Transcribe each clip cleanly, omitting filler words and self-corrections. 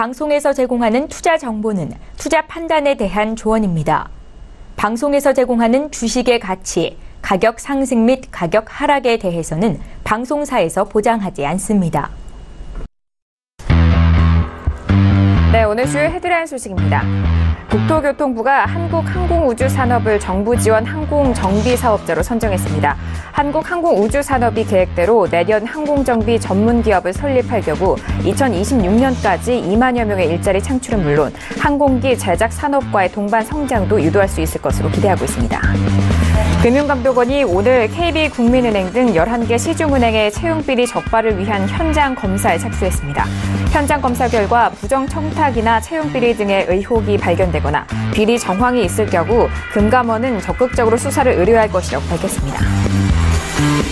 방송에서 제공하는 투자 정보는 투자 판단에 대한 조언입니다. 방송에서 제공하는 주식의 가치, 가격 상승 및 가격 하락에 대해서는 방송사에서 보장하지 않습니다. 네, 오늘 주요 헤드라인 소식입니다. 국토교통부가 한국항공우주산업을 정부 지원 항공정비사업자로 선정했습니다. 한국항공우주산업이 계획대로 내년 항공정비 전문기업을 설립할 경우 2026년까지 2만여 명의 일자리 창출은 물론 항공기 제작 산업과의 동반 성장도 유도할 수 있을 것으로 기대하고 있습니다. 금융감독원이 오늘 KB국민은행 등 11개 시중은행의 채용비리 적발을 위한 현장 검사에 착수했습니다. 현장 검사 결과 부정 청탁이나 채용비리 등의 의혹이 발견되거나 비리 정황이 있을 경우 금감원은 적극적으로 수사를 의뢰할 것이라고 밝혔습니다.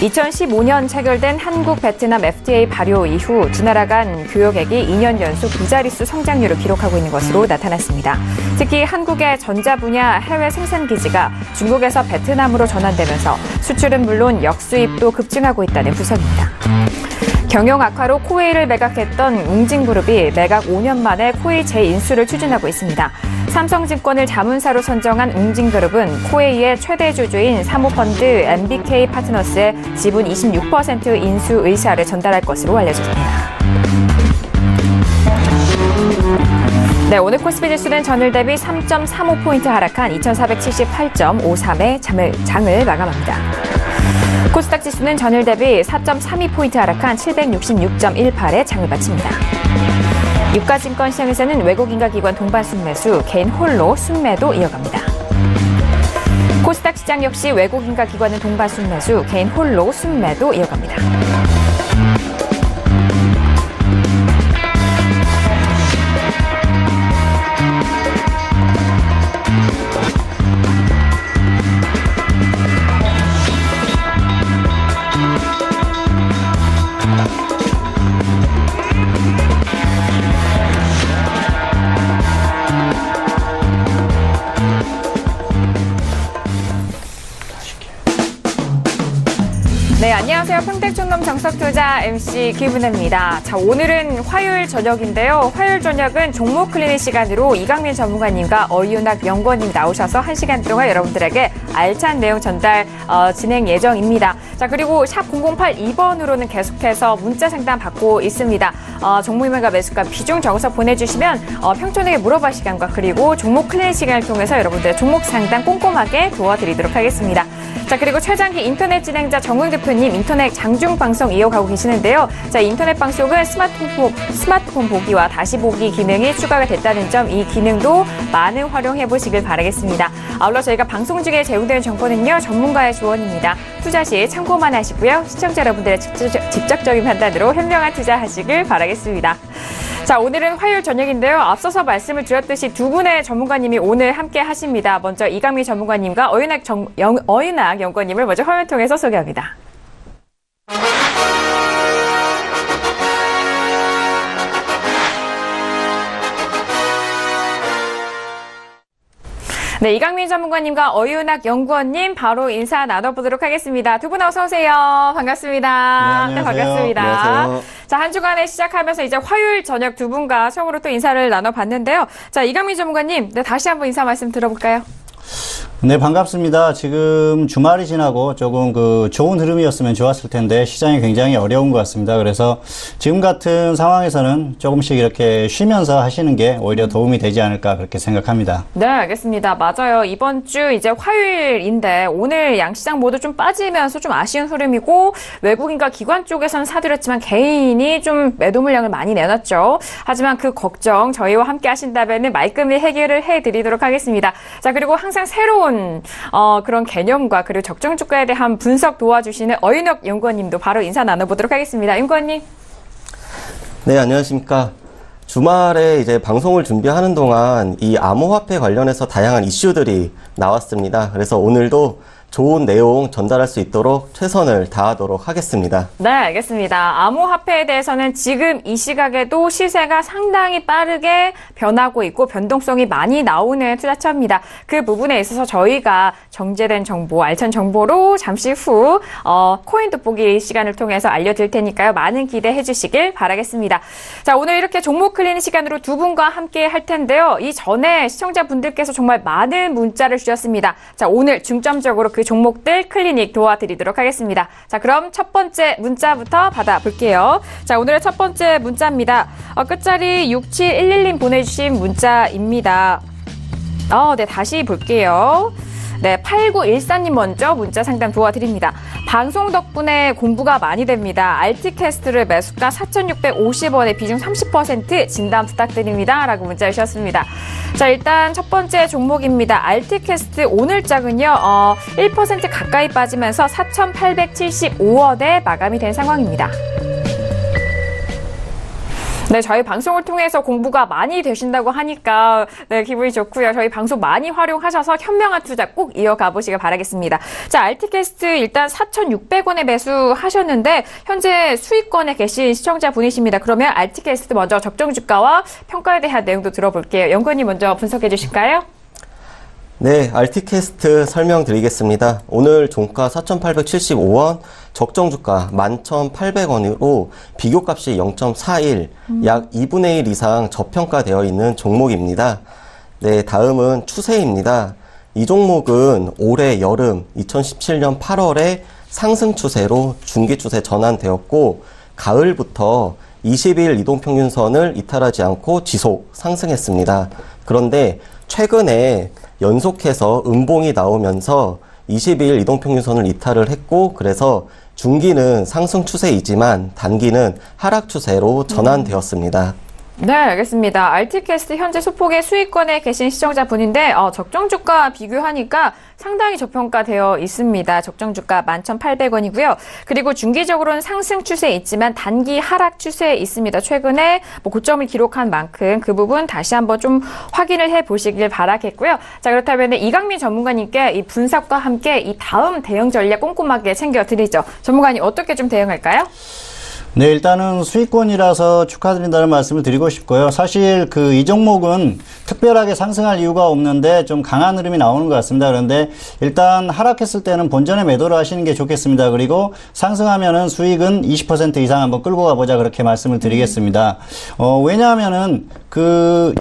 2015년 체결된 한국-베트남 FTA 발효 이후 두 나라 간 교역액이 2년 연속 두 자릿수 성장률을 기록하고 있는 것으로 나타났습니다. 특히 한국의 전자 분야 해외 생산 기지가 중국에서 베트남으로 전환되면서 수출은 물론 역수입도 급증하고 있다는 분석입니다. 경영 악화로 코웨이를 매각했던 웅진그룹이 매각 5년 만에 코웨이 재인수를 추진하고 있습니다. 삼성증권을 자문사로 선정한 웅진그룹은 코웨이의 최대 주주인 사모펀드 MBK 파트너스의 지분 26% 인수 의사를 전달할 것으로 알려졌습니다. 네, 오늘 코스피 지수는 전일 대비 3.35포인트 하락한 2478.53에 장을 마감합니다. 코스닥 지수는 전일 대비 4.32포인트 하락한 766.18에 장을 마칩니다. 유가증권 시장에서는 외국인과 기관 동반 순매수, 개인 홀로 순매도 이어갑니다. 코스닥 시장 역시 외국인과 기관은 동반 순매수, 개인 홀로 순매도 이어갑니다. 네, 안녕하세요. 평택촌놈 정석투자 MC 김은혜입니다. 자, 오늘은 화요일 저녁인데요. 화요일 저녁은 종목 클리닉 시간으로 이강민 전문가님과 어윤학 연구원님 나오셔서 1시간 동안 여러분들에게 알찬 내용 전달 진행 예정입니다. 자, 그리고 샵 0082번으로는 계속해서 문자 상담 받고 있습니다. 종목명과 매수가 비중 적어서 보내주시면 평촌에게 물어봐 시간과 그리고 종목 클리닉 시간을 통해서 여러분들의 종목 상담 꼼꼼하게 도와드리도록 하겠습니다. 자, 그리고 최장기 인터넷 진행자 정웅 대표님 인터넷 장중 방송 이어가고 계시는데요. 자, 인터넷 방송은 스마트폰 보기와 다시 보기 기능이 추가가 됐다는 점, 이 기능도 많은 활용해 보시길 바라겠습니다. 아울러 저희가 방송 중에 제공되는 정보는요, 전문가의 조언입니다. 투자 시 참고만 하시고요. 시청자 여러분들의 직접적인 판단으로 현명한 투자하시길 바라겠습니다. 자, 오늘은 화요일 저녁인데요. 앞서서 말씀을 드렸듯이 두 분의 전문가님이 오늘 함께 하십니다. 먼저 이강민 전문가님과 어윤학 연구원님을 먼저 화면 통해서 소개합니다. 네, 이강민 전문가님과 어윤학 연구원님 바로 인사 나눠보도록 하겠습니다. 두 분 어서 오세요. 반갑습니다. 네, 네, 반갑습니다. 안녕하세요. 자, 한 주간에 시작하면서 이제 화요일 저녁 두 분과 처음으로 또 인사를 나눠봤는데요. 자, 이강민 전문가님, 네, 다시 한번 인사 말씀 들어볼까요? 네, 반갑습니다. 지금 주말이 지나고 조금 좋은 흐름이었으면 좋았을 텐데 시장이 굉장히 어려운 것 같습니다. 그래서 지금 같은 상황에서는 조금씩 이렇게 쉬면서 하시는 게 오히려 도움이 되지 않을까 그렇게 생각합니다. 네, 알겠습니다. 맞아요. 이번 주 이제 화요일인데 오늘 양시장 모두 좀 빠지면서 좀 아쉬운 흐름이고 외국인과 기관 쪽에서는 사들였지만 개인이 좀 매도 물량을 많이 내놨죠. 하지만 그 걱정 저희와 함께 하신다면 말끔히 해결을 해드리도록 하겠습니다. 자, 그리고 항상 새로운 그런 개념과 그리고 적정 주가에 대한 분석 도와주시는 어윤학 연구원님도 바로 인사 나눠보도록 하겠습니다. 연구원님. 네, 안녕하십니까. 주말에 이제 방송을 준비하는 동안 이 암호화폐 관련해서 다양한 이슈들이 나왔습니다. 그래서 오늘도 좋은 내용 전달할 수 있도록 최선을 다하도록 하겠습니다. 네, 알겠습니다. 암호화폐에 대해서는 지금 이 시각에도 시세가 상당히 빠르게 변하고 있고 변동성이 많이 나오는 투자처입니다. 그 부분에 있어서 저희가 정제된 정보, 알찬 정보로 잠시 후 코인 돋보기 시간을 통해서 알려드릴 테니까요. 많은 기대해 주시길 바라겠습니다. 자, 오늘 이렇게 종목 클리닉 시간으로 두 분과 함께 할 텐데요. 이 전에 시청자분들께서 정말 많은 문자를 주셨습니다. 자, 오늘 중점적으로 그 종목들 클리닉 도와드리도록 하겠습니다. 자, 그럼 첫 번째 문자부터 받아볼게요. 자, 오늘의 첫 번째 문자입니다. 끝자리 6711님 보내주신 문자입니다. 네, 다시 볼게요. 네, 8914님 먼저 문자 상담 도와드립니다. 방송 덕분에 공부가 많이 됩니다. 알티캐스트를 매수가 4,650원에 비중 30% 진단 부탁드립니다. 라고 문자 주셨습니다. 자, 일단 첫 번째 종목입니다. 알티캐스트 오늘장은요, 1% 가까이 빠지면서 4,875원에 마감이 된 상황입니다. 네, 저희 방송을 통해서 공부가 많이 되신다고 하니까 네, 기분이 좋고요. 저희 방송 많이 활용하셔서 현명한 투자 꼭 이어가 보시길 바라겠습니다. 자, 알티캐스트 일단 4,600원에 매수하셨는데 현재 수익권에 계신 시청자분이십니다. 그러면 알티캐스트 먼저 적정 주가와 평가에 대한 내용도 들어볼게요. 연구원님 먼저 분석해 주실까요? 네, 알티캐스트 설명드리겠습니다. 오늘 종가 4,875원, 적정 주가 11,800원으로 비교값이 0.41, 약 2분의 1 이상 저평가되어 있는 종목입니다. 네, 다음은 추세입니다. 이 종목은 올해 여름 2017년 8월에 상승 추세로 중기 추세 전환되었고 가을부터 20일 이동평균선을 이탈하지 않고 지속 상승했습니다. 그런데 최근에 연속해서 음봉이 나오면서 20일 이동평균선을 이탈을 했고 그래서 중기는 상승 추세이지만 단기는 하락 추세로 전환되었습니다. 네, 알겠습니다. 알티캐스트 현재 소폭의 수익권에 계신 시청자분인데 적정 주가 비교하니까 상당히 저평가되어 있습니다. 적정 주가 11,800원이고요. 그리고 중기적으로는 상승 추세에 있지만 단기 하락 추세에 있습니다. 최근에 고점을 기록한 만큼 그 부분 다시 한번 좀 확인을 해보시길 바라겠고요. 자, 그렇다면 이강민 전문가님께 이 분석과 함께 이 다음 대응 전략 꼼꼼하게 챙겨드리죠. 전문가님 어떻게 좀 대응할까요? 네, 일단은 수익권이라서 축하드린다는 말씀을 드리고 싶고요. 사실 이 종목은 특별하게 상승할 이유가 없는데 좀 강한 흐름이 나오는 것 같습니다. 그런데 일단 하락했을 때는 본전에 매도를 하시는 게 좋겠습니다. 그리고 상승하면은 수익은 20% 이상 한번 끌고 가보자 그렇게 말씀을 드리겠습니다. 왜냐하면은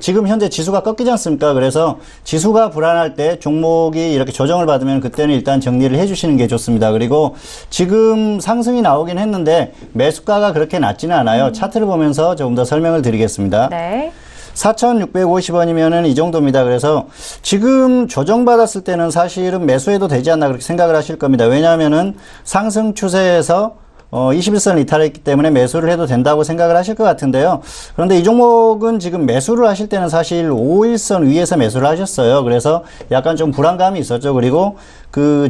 지금 현재 지수가 꺾이지 않습니까? 그래서 지수가 불안할 때 종목이 이렇게 조정을 받으면 그때는 일단 정리를 해주시는 게 좋습니다. 그리고 지금 상승이 나오긴 했는데 매수가가 그렇게 낮지는 않아요. 차트를 보면서 조금 더 설명을 드리겠습니다. 네. 4,650원이면은 이 정도입니다. 그래서 지금 조정받았을 때는 사실은 매수해도 되지 않나 그렇게 생각을 하실 겁니다. 왜냐하면은 상승 추세에서 21선을 이탈했기 때문에 매수를 해도 된다고 생각을 하실 것 같은데요. 그런데 이 종목은 지금 매수를 하실 때는 사실 5일선 위에서 매수를 하셨어요. 그래서 약간 좀 불안감이 있었죠. 그리고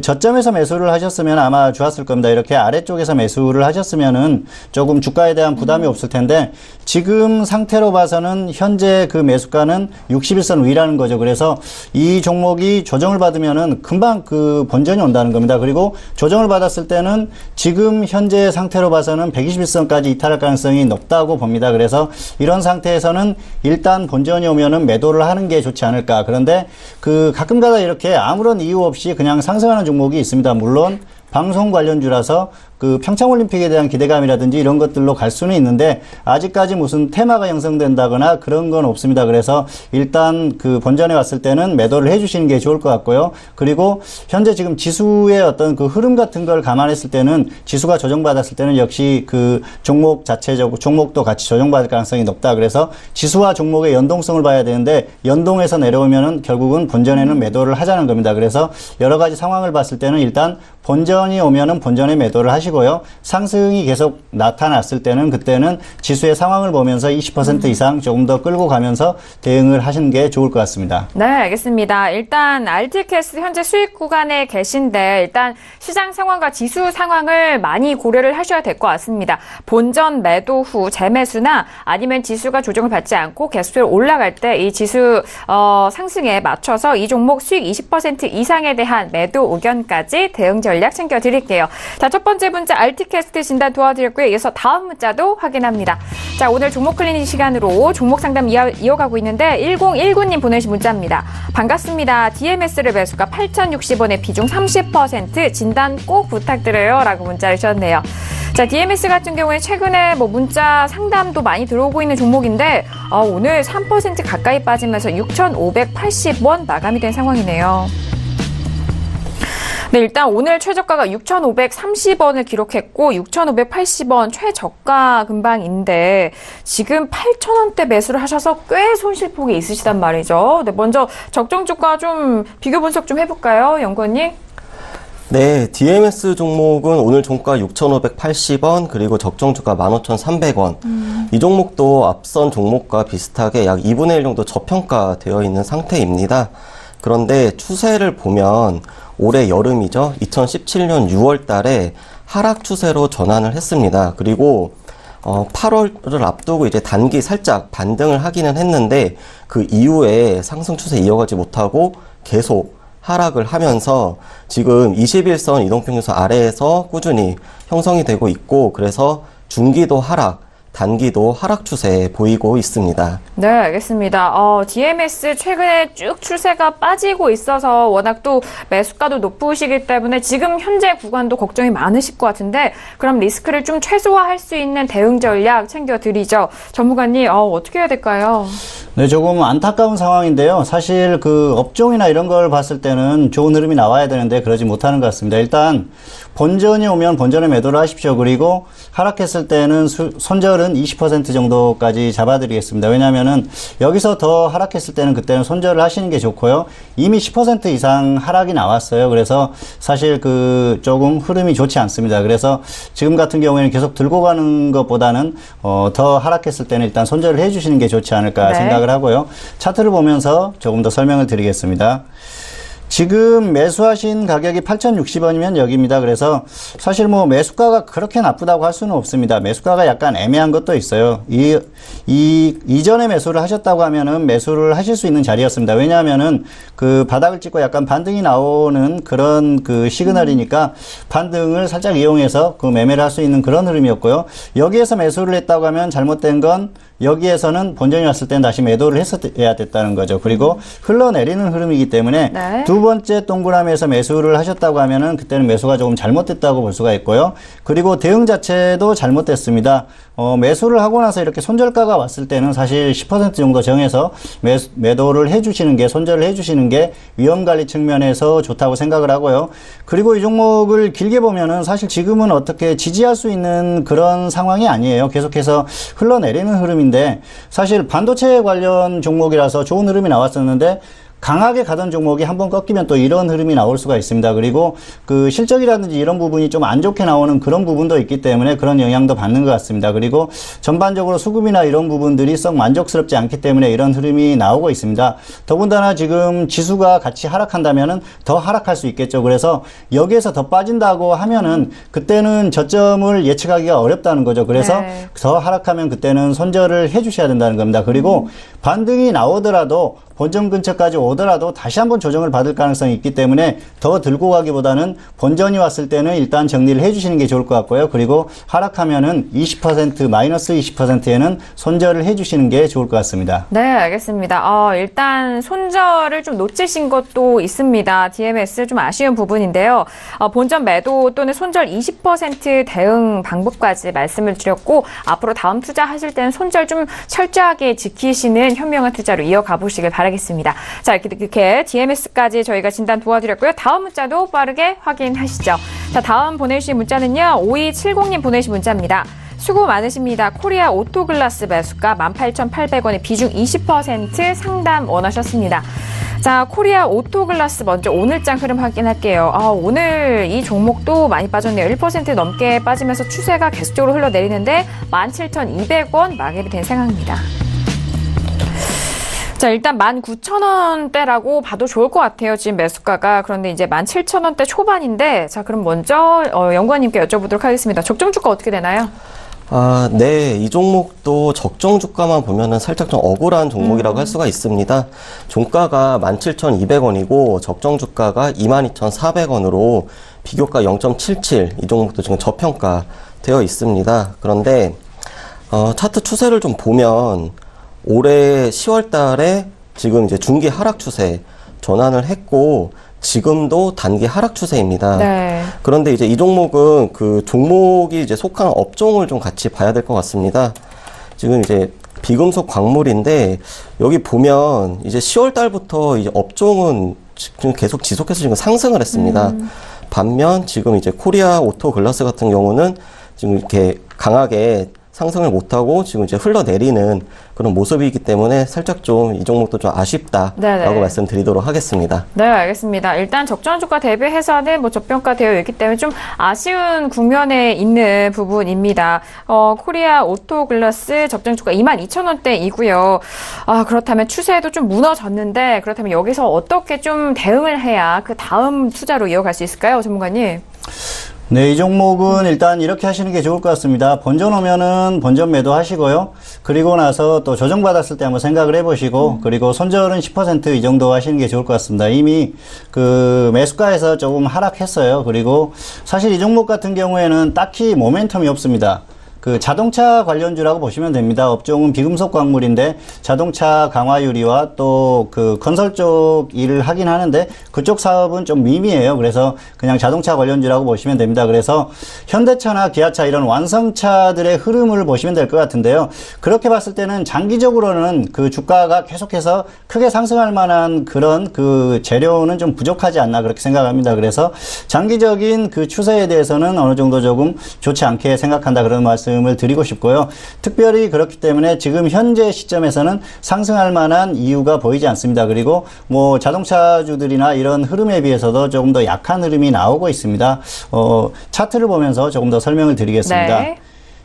저점에서 매수를 하셨으면 아마 좋았을 겁니다. 이렇게 아래쪽에서 매수를 하셨으면은 조금 주가에 대한 부담이 없을 텐데 지금 상태로 봐서는 현재 그 매수가는 61선 위라는 거죠. 그래서 이 종목이 조정을 받으면은 금방 본전이 온다는 겁니다. 그리고 조정을 받았을 때는 지금 현재 상태로 봐서는 121선까지 이탈할 가능성이 높다고 봅니다. 그래서 이런 상태에서는 일단 본전이 오면은 매도를 하는 게 좋지 않을까. 그런데 가끔가다 이렇게 아무런 이유 없이 그냥 상승하는 종목이 있습니다. 물론 방송 관련주라서 평창올림픽에 대한 기대감이라든지 이런 것들로 갈 수는 있는데 아직까지 무슨 테마가 형성된다거나 그런 건 없습니다. 그래서 일단 본전에 왔을 때는 매도를 해주시는 게 좋을 것 같고요. 그리고 현재 지금 지수의 어떤 흐름 같은 걸 감안했을 때는 지수가 조정받았을 때는 역시 종목 종목도 같이 조정받을 가능성이 높다. 그래서 지수와 종목의 연동성을 봐야 되는데 연동해서 내려오면은 결국은 본전에는 매도를 하자는 겁니다. 그래서 여러 가지 상황을 봤을 때는 일단 본전이 오면은 본전에 매도를 하시고 하시고요. 상승이 계속 나타났을 때는 그때는 지수의 상황을 보면서 20% 이상 조금 더 끌고 가면서 대응을 하시는 게 좋을 것 같습니다. 네, 알겠습니다. 일단 알티캐스트 현재 수익 구간에 계신데 일단 시장 상황과 지수 상황을 많이 고려를 하셔야 될 것 같습니다. 본전 매도 후 재매수나 아니면 지수가 조정을 받지 않고 계속해서 올라갈 때 이 지수 상승에 맞춰서 이 종목 수익 20% 이상에 대한 매도 의견까지 대응 전략 챙겨드릴게요. 자, 첫 번째 문자 알티캐스트 진단 도와드렸고요. 이어서 다음 문자도 확인합니다. 자, 오늘 종목 클리닉 시간으로 종목 상담 이어가고 있는데 1019님 보내신 문자입니다. 반갑습니다. DMS를 매수가 8,060원에 비중 30% 진단 꼭 부탁드려요. 라고 문자를 주셨네요. 자, DMS 같은 경우에 최근에 문자 상담도 많이 들어오고 있는 종목인데 오늘 3% 가까이 빠지면서 6,580원 마감이 된 상황이네요. 네, 일단 오늘 최저가가 6,530원을 기록했고 6,580원 최저가 근방인데 지금 8,000원대 매수를 하셔서 꽤 손실폭이 있으시단 말이죠. 네, 먼저 적정 주가 좀 비교 분석 좀 해볼까요, 연구원님? 네, DMS 종목은 오늘 종가 6,580원, 그리고 적정 주가 15,300원. 이 종목도 앞선 종목과 비슷하게 약 2분의 1 정도 저평가되어 있는 상태입니다. 그런데 추세를 보면 올해 여름이죠. 2017년 6월 달에 하락 추세로 전환을 했습니다. 그리고 8월을 앞두고 이제 단기 살짝 반등을 하기는 했는데 그 이후에 상승 추세 이어가지 못하고 계속 하락을 하면서 지금 21선 이동평균선 아래에서 꾸준히 형성이 되고 있고, 그래서 중기도 하락, 단기도 하락 추세 보이고 있습니다. 네, 알겠습니다. DMS 최근에 쭉 추세가 빠지고 있어서 워낙 또 매수가도 높으시기 때문에 지금 현재 구간도 걱정이 많으실 것 같은데, 그럼 리스크를 좀 최소화할 수 있는 대응 전략 챙겨드리죠. 전문가님, 어떻게 해야 될까요? 네, 조금 안타까운 상황인데요. 사실 그 업종이나 이런 걸 봤을 때는 좋은 흐름이 나와야 되는데 그러지 못하는 것 같습니다. 일단 본전이 오면 본전에 매도를 하십시오. 그리고 하락했을 때는 손절은 20% 정도까지 잡아드리겠습니다. 왜냐하면은 여기서 더 하락했을 때는 그때는 손절을 하시는 게 좋고요. 이미 10% 이상 하락이 나왔어요. 그래서 사실 그 조금 흐름이 좋지 않습니다. 그래서 지금 같은 경우에는 계속 들고 가는 것보다는 더 하락했을 때는 일단 손절을 해주시는 게 좋지 않을까 생각을 하고요. 차트를 보면서 조금 더 설명을 드리겠습니다. 지금 매수하신 가격이 8,060원이면 여기입니다. 그래서 사실 매수가가 그렇게 나쁘다고 할 수는 없습니다. 매수가가 약간 애매한 것도 있어요. 이전에 매수를 하셨다고 하면은 매수를 하실 수 있는 자리였습니다. 왜냐하면은 그 바닥을 찍고 약간 반등이 나오는 그런 그 시그널이니까 반등을 살짝 이용해서 그 매매를 할 수 있는 그런 흐름이었고요. 여기에서 매수를 했다고 하면 잘못된 건 여기에서는 본전이 왔을 때는 다시 매도를 했어야 됐다는 거죠. 그리고 흘러내리는 흐름이기 때문에 두 번째 동그라미에서 매수를 하셨다고 하면은 그때는 매수가 조금 잘못됐다고 볼 수가 있고요. 그리고 대응 자체도 잘못됐습니다. 매수를 하고 나서 이렇게 손절가가 왔을 때는 사실 10% 정도 정해서 매도를 해주시는 게, 손절을 해주시는 게 위험관리 측면에서 좋다고 생각을 하고요. 그리고 이 종목을 길게 보면은 사실 지금은 어떻게 지지할 수 있는 그런 상황이 아니에요. 계속해서 흘러내리는 흐름인데, 사실 반도체 관련 종목이라서 좋은 흐름이 나왔었는데 강하게 가던 종목이 한번 꺾이면 또 이런 흐름이 나올 수가 있습니다. 그리고 그 실적이라든지 이런 부분이 좀 안 좋게 나오는 그런 부분도 있기 때문에 그런 영향도 받는 것 같습니다. 그리고 전반적으로 수급이나 이런 부분들이 썩 만족스럽지 않기 때문에 이런 흐름이 나오고 있습니다. 더군다나 지금 지수가 같이 하락한다면은 더 하락할 수 있겠죠. 그래서 여기에서 더 빠진다고 하면은 그때는 저점을 예측하기가 어렵다는 거죠. 그래서 더 하락하면 그때는 손절을 해주셔야 된다는 겁니다. 그리고 반등이 나오더라도 본전 근처까지 오더라도 다시 한번 조정을 받을 가능성이 있기 때문에 더 들고 가기보다는 본전이 왔을 때는 일단 정리를 해주시는 게 좋을 것 같고요. 그리고 하락하면은 20% 마이너스 20%에는 손절을 해주시는 게 좋을 것 같습니다. 네, 알겠습니다. 일단 손절을 좀 놓치신 것도 있습니다. DMS 좀 아쉬운 부분인데요. 본전 매도 또는 손절 20% 대응 방법까지 말씀을 드렸고, 앞으로 다음 투자하실 때는 손절 좀 철저하게 지키시는 현명한 투자로 이어가 보시길 바라겠습니다. 자, 이렇게 DMS까지 저희가 진단 도와드렸고요. 다음 문자도 빠르게 확인하시죠. 자, 다음 보내주신 문자는요. 5270님 보내신 문자입니다. 수고 많으십니다. 코리아 오토글라스 매수가 18,800원에 비중 20% 상담 원하셨습니다. 자, 코리아 오토글라스 먼저 오늘장 흐름 확인할게요. 오늘 이 종목도 많이 빠졌네요. 1% 넘게 빠지면서 추세가 계속적으로 흘러내리는데 17,200원 마감이 된 상황입니다. 자, 일단 19,000원대라고 봐도 좋을 것 같아요. 지금 매수가가. 그런데 이제 17,000원대 초반인데, 자, 그럼 먼저 연구원님께 여쭤보도록 하겠습니다. 적정 주가 어떻게 되나요? 네. 이 종목도 적정 주가만 보면은 살짝 좀 억울한 종목이라고 할 수가 있습니다. 종가가 17,200원이고 적정 주가가 22,400원으로 비교가 0.77. 이 종목도 지금 저평가 되어 있습니다. 그런데 차트 추세를 좀 보면 올해 10월 달에 지금 이제 중기 하락 추세 전환을 했고 지금도 단기 하락 추세입니다. 네. 그런데 이제 이 종목은 그 종목이 이제 속한 업종을 좀 같이 봐야 될 것 같습니다. 지금 이제 비금속 광물인데 여기 보면 이제 10월 달부터 이제 업종은 지금 계속 지속해서 지금 상승을 했습니다. 반면 지금 이제 코리아 오토 글라스 같은 경우는 지금 이렇게 강하게 상승을 못하고 지금 이제 흘러내리는 그런 모습이기 때문에 살짝 좀 이 종목도 좀 아쉽다라고 네네. 말씀드리도록 하겠습니다. 네, 알겠습니다. 일단 적정 주가 대비해서는 뭐 저평가되어 있기 때문에 좀 아쉬운 국면에 있는 부분입니다. 코리아 오토글라스 적정 주가 22,000원대이고요. 그렇다면 추세도 좀 무너졌는데 그렇다면 여기서 어떻게 좀 대응을 해야 그 다음 투자로 이어갈 수 있을까요, 전문가님? 네, 이 종목은 일단 이렇게 하시는 게 좋을 것 같습니다. 본전 오면은 본전 매도 하시고요. 그리고 나서 또 조정받았을 때 한번 생각을 해보시고, 그리고 손절은 10% 이 정도 하시는 게 좋을 것 같습니다. 이미 그 매수가에서 조금 하락했어요. 그리고 사실 이 종목 같은 경우에는 딱히 모멘텀이 없습니다. 그 자동차 관련주라고 보시면 됩니다. 업종은 비금속 광물인데 자동차 강화 유리와 또 그 건설 쪽 일을 하긴 하는데 그쪽 사업은 좀 미미해요. 그래서 그냥 자동차 관련주라고 보시면 됩니다. 그래서 현대차나 기아차 이런 완성차들의 흐름을 보시면 될 것 같은데요. 그렇게 봤을 때는 장기적으로는 그 주가가 계속해서 크게 상승할 만한 그런 그 재료는 좀 부족하지 않나 그렇게 생각합니다. 그래서 장기적인 그 추세에 대해서는 어느 정도 조금 좋지 않게 생각한다 그런 말씀을 드리고 싶고요. 특별히 그렇기 때문에 지금 현재 시점에서는 상승할 만한 이유가 보이지 않습니다. 그리고 뭐 자동차주들이나 이런 흐름에 비해서도 조금 더 약한 흐름이 나오고 있습니다. 차트를 보면서 조금 더 설명을 드리겠습니다. 네.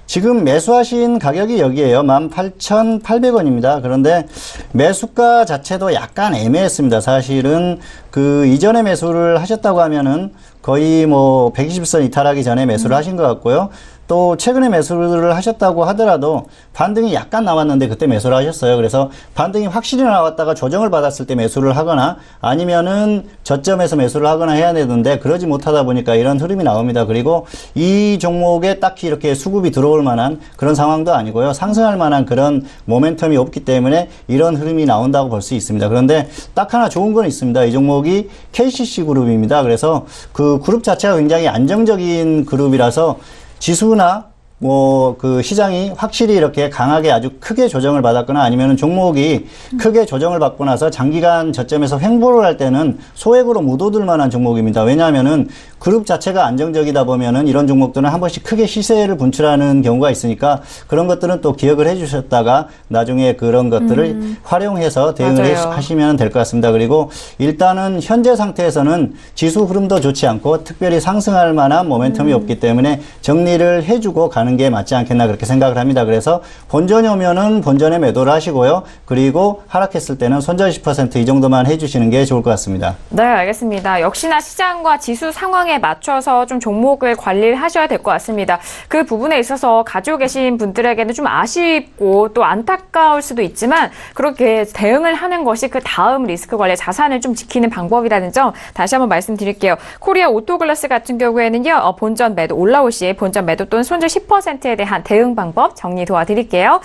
지금 매수하신 가격이 여기에요. 18,800원입니다. 그런데 매수가 자체도 약간 애매했습니다. 사실은 그 이전에 매수를 하셨다고 하면은 거의 뭐 120선 이탈하기 전에 매수를 하신 것 같고요. 또 최근에 매수를 하셨다고 하더라도 반등이 약간 나왔는데 그때 매수를 하셨어요. 그래서 반등이 확실히 나왔다가 조정을 받았을 때 매수를 하거나 아니면은 저점에서 매수를 하거나 해야 되는데 그러지 못하다 보니까 이런 흐름이 나옵니다. 그리고 이 종목에 딱히 이렇게 수급이 들어올 만한 그런 상황도 아니고요. 상승할 만한 그런 모멘텀이 없기 때문에 이런 흐름이 나온다고 볼 수 있습니다. 그런데 딱 하나 좋은 건 있습니다. 이 종목이 KCC 그룹입니다. 그래서 그 그룹 자체가 굉장히 안정적인 그룹이라서 지수나 뭐 그 시장이 확실히 이렇게 강하게 아주 크게 조정을 받았거나 아니면은 종목이 크게 조정을 받고 나서 장기간 저점에서 횡보를 할 때는 소액으로 못 얻을 만한 종목입니다. 왜냐하면은 그룹 자체가 안정적이다 보면은 이런 종목들은 한 번씩 크게 시세를 분출하는 경우가 있으니까 그런 것들은 또 기억을 해주셨다가 나중에 그런 것들을 활용해서 대응을 하시면 될 것 같습니다. 그리고 일단은 현재 상태에서는 지수 흐름도 좋지 않고 특별히 상승할 만한 모멘텀이 없기 때문에 정리를 해주고 가는 게 맞지 않겠나 그렇게 생각을 합니다. 그래서 본전이 오면은 본전에 매도를 하시고요. 그리고 하락했을 때는 손절 10% 이 정도만 해주시는 게 좋을 것 같습니다. 네, 알겠습니다. 역시나 시장과 지수 상황에 맞춰서 좀 종목을 관리를 하셔야 될 것 같습니다. 그 부분에 있어서 가지고 계신 분들에게는 좀 아쉽고 또 안타까울 수도 있지만 그렇게 대응을 하는 것이 그 다음 리스크 관리 자산을 좀 지키는 방법이라는 점 다시 한번 말씀드릴게요. 코리아 오토글라스 같은 경우에는요. 본전 매도 올라올 시 본전 매도 또는 손절 10%에 대한 대응 방법 정리 도와드릴게요.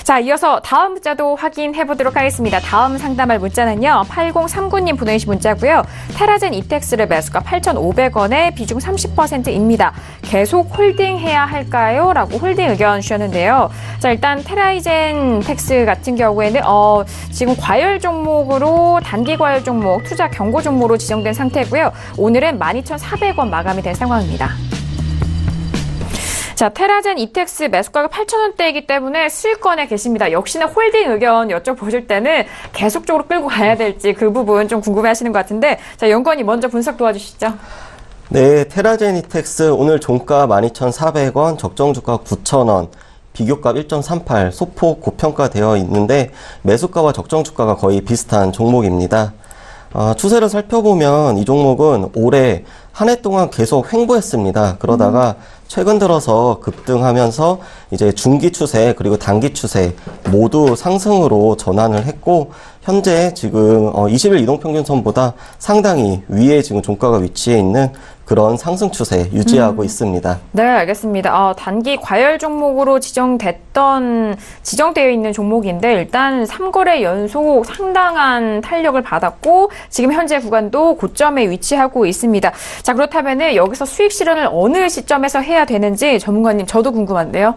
자, 이어서 다음 문자도 확인해 보도록 하겠습니다. 다음 상담할 문자는요. 8039님 보내주신 문자고요. 테라젠 이텍스를 매수가 8,500원에 비중 30%입니다. 계속 홀딩해야 할까요? 라고 홀딩 의견 주셨는데요. 자, 일단 테라이젠 텍스 같은 경우에는 지금 과열 종목으로 단기 과열 종목, 투자 경고 종목으로 지정된 상태고요. 오늘은 12,400원 마감이 된 상황입니다. 자, 테라젠 이텍스 매수가가 8,000원대이기 때문에 수익권에 계십니다. 역시나 홀딩 의견 여쭤보실 때는 계속적으로 끌고 가야 될지 그 부분 좀 궁금해하시는 것 같은데, 자, 연구원님 먼저 분석 도와주시죠. 네, 테라젠 이텍스 오늘 종가 12,400원, 적정주가 9,000원, 비교값 1.38, 소폭 고평가되어 있는데 매수가와 적정주가가 거의 비슷한 종목입니다. 추세를 살펴보면 이 종목은 올해 한 해 동안 계속 횡보했습니다. 그러다가 최근 들어서 급등하면서 이제 중기 추세 그리고 단기 추세 모두 상승으로 전환을 했고, 현재 지금 20일 이동평균선보다 상당히 위에 지금 종가가 위치해 있는 그런 상승 추세 유지하고 있습니다. 네, 알겠습니다. 단기 과열 종목으로 지정되어 있는 종목인데 일단 3거래 연속 상당한 탄력을 받았고 지금 현재 구간도 고점에 위치하고 있습니다. 자, 그렇다면 여기서 수익 실현을 어느 시점에서 해야 되는지 전문가님 저도 궁금한데요.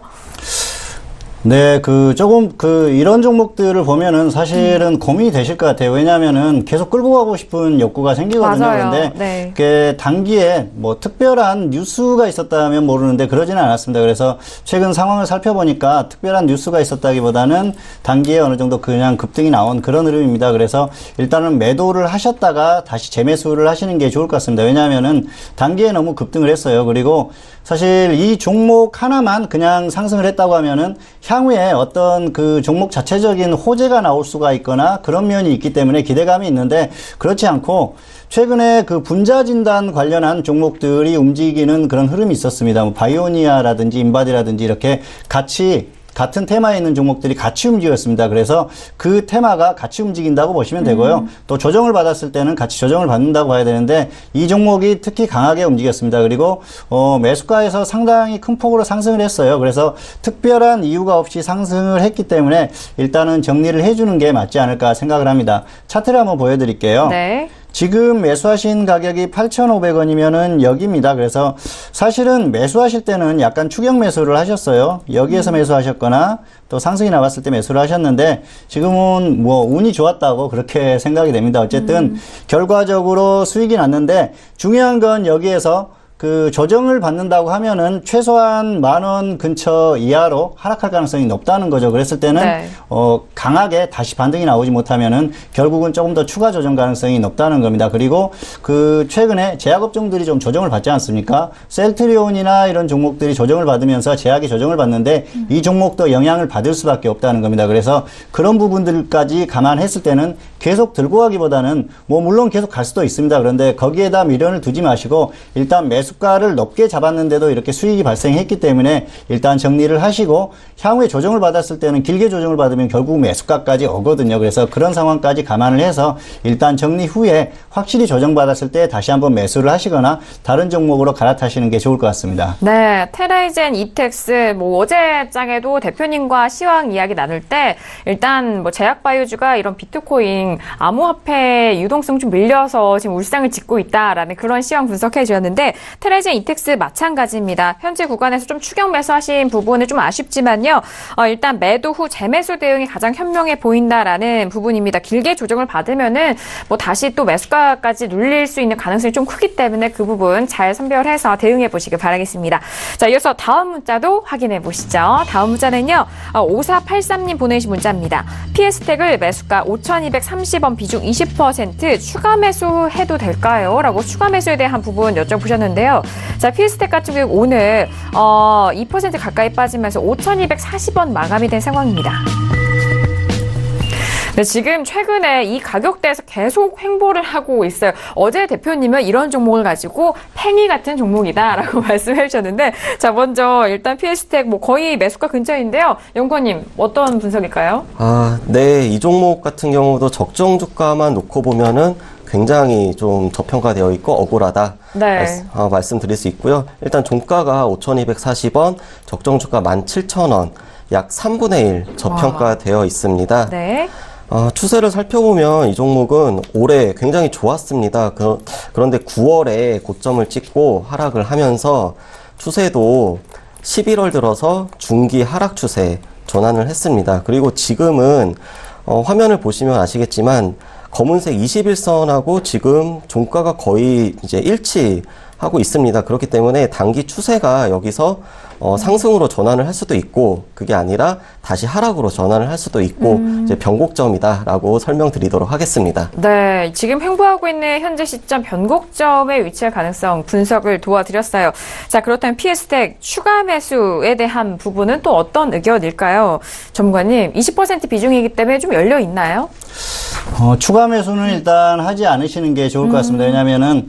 네, 조금, 이런 종목들을 보면은 사실은 고민이 되실 것 같아요. 왜냐면은 계속 끌고 가고 싶은 욕구가 생기거든요. 맞아요. 그런데, 네. 단기에 뭐 특별한 뉴스가 있었다면 모르는데 그러지는 않았습니다. 그래서 최근 상황을 살펴보니까 특별한 뉴스가 있었다기보다는 단기에 어느 정도 그냥 급등이 나온 그런 흐름입니다. 그래서 일단은 매도를 하셨다가 다시 재매수를 하시는 게 좋을 것 같습니다. 왜냐하면은 단기에 너무 급등을 했어요. 그리고 사실 이 종목 하나만 그냥 상승을 했다고 하면은 향후에 어떤 그 종목 자체적인 호재가 나올 수가 있거나 그런 면이 있기 때문에 기대감이 있는데, 그렇지 않고 최근에 그 분자 진단 관련한 종목들이 움직이는 그런 흐름이 있었습니다. 뭐 바이오니아라든지 인바디라든지 이렇게 같은 테마에 있는 종목들이 같이 움직였습니다. 그래서 그 테마가 같이 움직인다고 보시면 되고요. 또 조정을 받았을 때는 같이 조정을 받는다고 봐야 되는데 이 종목이 특히 강하게 움직였습니다. 그리고 매수가에서 상당히 큰 폭으로 상승을 했어요. 그래서 특별한 이유가 없이 상승을 했기 때문에 일단은 정리를 해주는 게 맞지 않을까 생각을 합니다. 차트를 한번 보여드릴게요. 네. 지금 매수하신 가격이 8,500원이면은 여기입니다. 그래서 사실은 매수하실 때는 약간 추격 매수를 하셨어요. 여기에서 매수하셨거나 또 상승이 나왔을 때 매수를 하셨는데 지금은 뭐 운이 좋았다고 그렇게 생각이 됩니다. 어쨌든 결과적으로 수익이 났는데 중요한 건 여기에서 그 조정을 받는다고 하면은 최소한 10,000원 근처 이하로 하락할 가능성이 높다는 거죠. 그랬을 때는 네. 강하게 다시 반등이 나오지 못하면은 결국은 조금 더 추가 조정 가능성이 높다는 겁니다. 그리고 그 최근에 제약업종들이 좀 조정을 받지 않습니까? 셀트리온이나 이런 종목들이 조정을 받으면서 제약이 조정을 받는데 이 종목도 영향을 받을 수밖에 없다는 겁니다. 그래서 그런 부분들까지 감안했을 때는 계속 들고 가기보다는 뭐 물론 계속 갈 수도 있습니다. 그런데 거기에다 미련을 두지 마시고 일단 매수가를 높게 잡았는데도 이렇게 수익이 발생했기 때문에 일단 정리를 하시고 향후에 조정을 받았을 때는 길게 조정을 받으면 결국 매수가까지 오거든요. 그래서 그런 상황까지 감안을 해서 일단 정리 후에 확실히 조정받았을 때 다시 한번 매수를 하시거나 다른 종목으로 갈아타시는 게 좋을 것 같습니다. 네, 테라젠 이텍스 어제 장에도 대표님과 시황 이야기 나눌 때 일단 제약바이오주가 이런 비트코인 암호화폐 유동성 좀 밀려서 지금 울상을 짓고 있다라는 그런 시황 분석해 주셨는데 테라젠 이텍스 마찬가지입니다. 현재 구간에서 좀 추격 매수하신 부분은 좀 아쉽지만요. 일단 매도 후 재매수 대응이 가장 현명해 보인다라는 부분입니다. 길게 조정을 받으면은 다시 또 매수가까지 눌릴 수 있는 가능성이 좀 크기 때문에 그 부분 잘 선별해서 대응해 보시길 바라겠습니다. 자, 이어서 다음 문자도 확인해 보시죠. 다음 문자는요. 5483님 보내신 문자입니다. PS텍을 매수가 5,230원 비중 20% 추가 매수해도 될까요? 라고 추가 매수에 대한 부분 여쭤보셨는데요. 자, PS텍 같은 경우 오늘 2% 가까이 빠지면서 5,240원 마감이 된 상황입니다. 네, 지금 최근에 이 가격대에서 계속 횡보를 하고 있어요. 어제 대표님은 이런 종목을 가지고 팽이 같은 종목이다라고 말씀해 주셨는데, 자, 먼저 일단 PS텍 거의 매수가 근처인데요. 연구원님 어떤 분석일까요? 네, 이 종목 같은 경우도 적정 주가만 놓고 보면은 굉장히 좀 저평가되어 있고 억울하다. 네. 말씀드릴 수 있고요. 일단 종가가 5,240원, 적정 주가 17,000원, 약 3분의 1 저평가되어 있습니다. 네. 추세를 살펴보면 이 종목은 올해 굉장히 좋았습니다. 그런데 9월에 고점을 찍고 하락을 하면서 추세도 11월 들어서 중기 하락 추세 전환을 했습니다. 그리고 지금은 화면을 보시면 아시겠지만 검은색 21선하고 지금 종가가 거의 이제 일치하고 하고 있습니다. 그렇기 때문에 단기 추세가 여기서 상승으로 전환을 할 수도 있고 그게 아니라 다시 하락으로 전환을 할 수도 있고 이제 변곡점이다라고 설명드리도록 하겠습니다. 네, 지금 횡보하고 있는 현재 시점 변곡점에 위치할 가능성 분석을 도와드렸어요. 자, 그렇다면 PS텍 추가 매수에 대한 부분은 또 어떤 의견일까요? 전문가님, 20% 비중이기 때문에 좀 열려 있나요? 추가 매수는 일단 하지 않으시는 게 좋을 것 같습니다. 왜냐하면은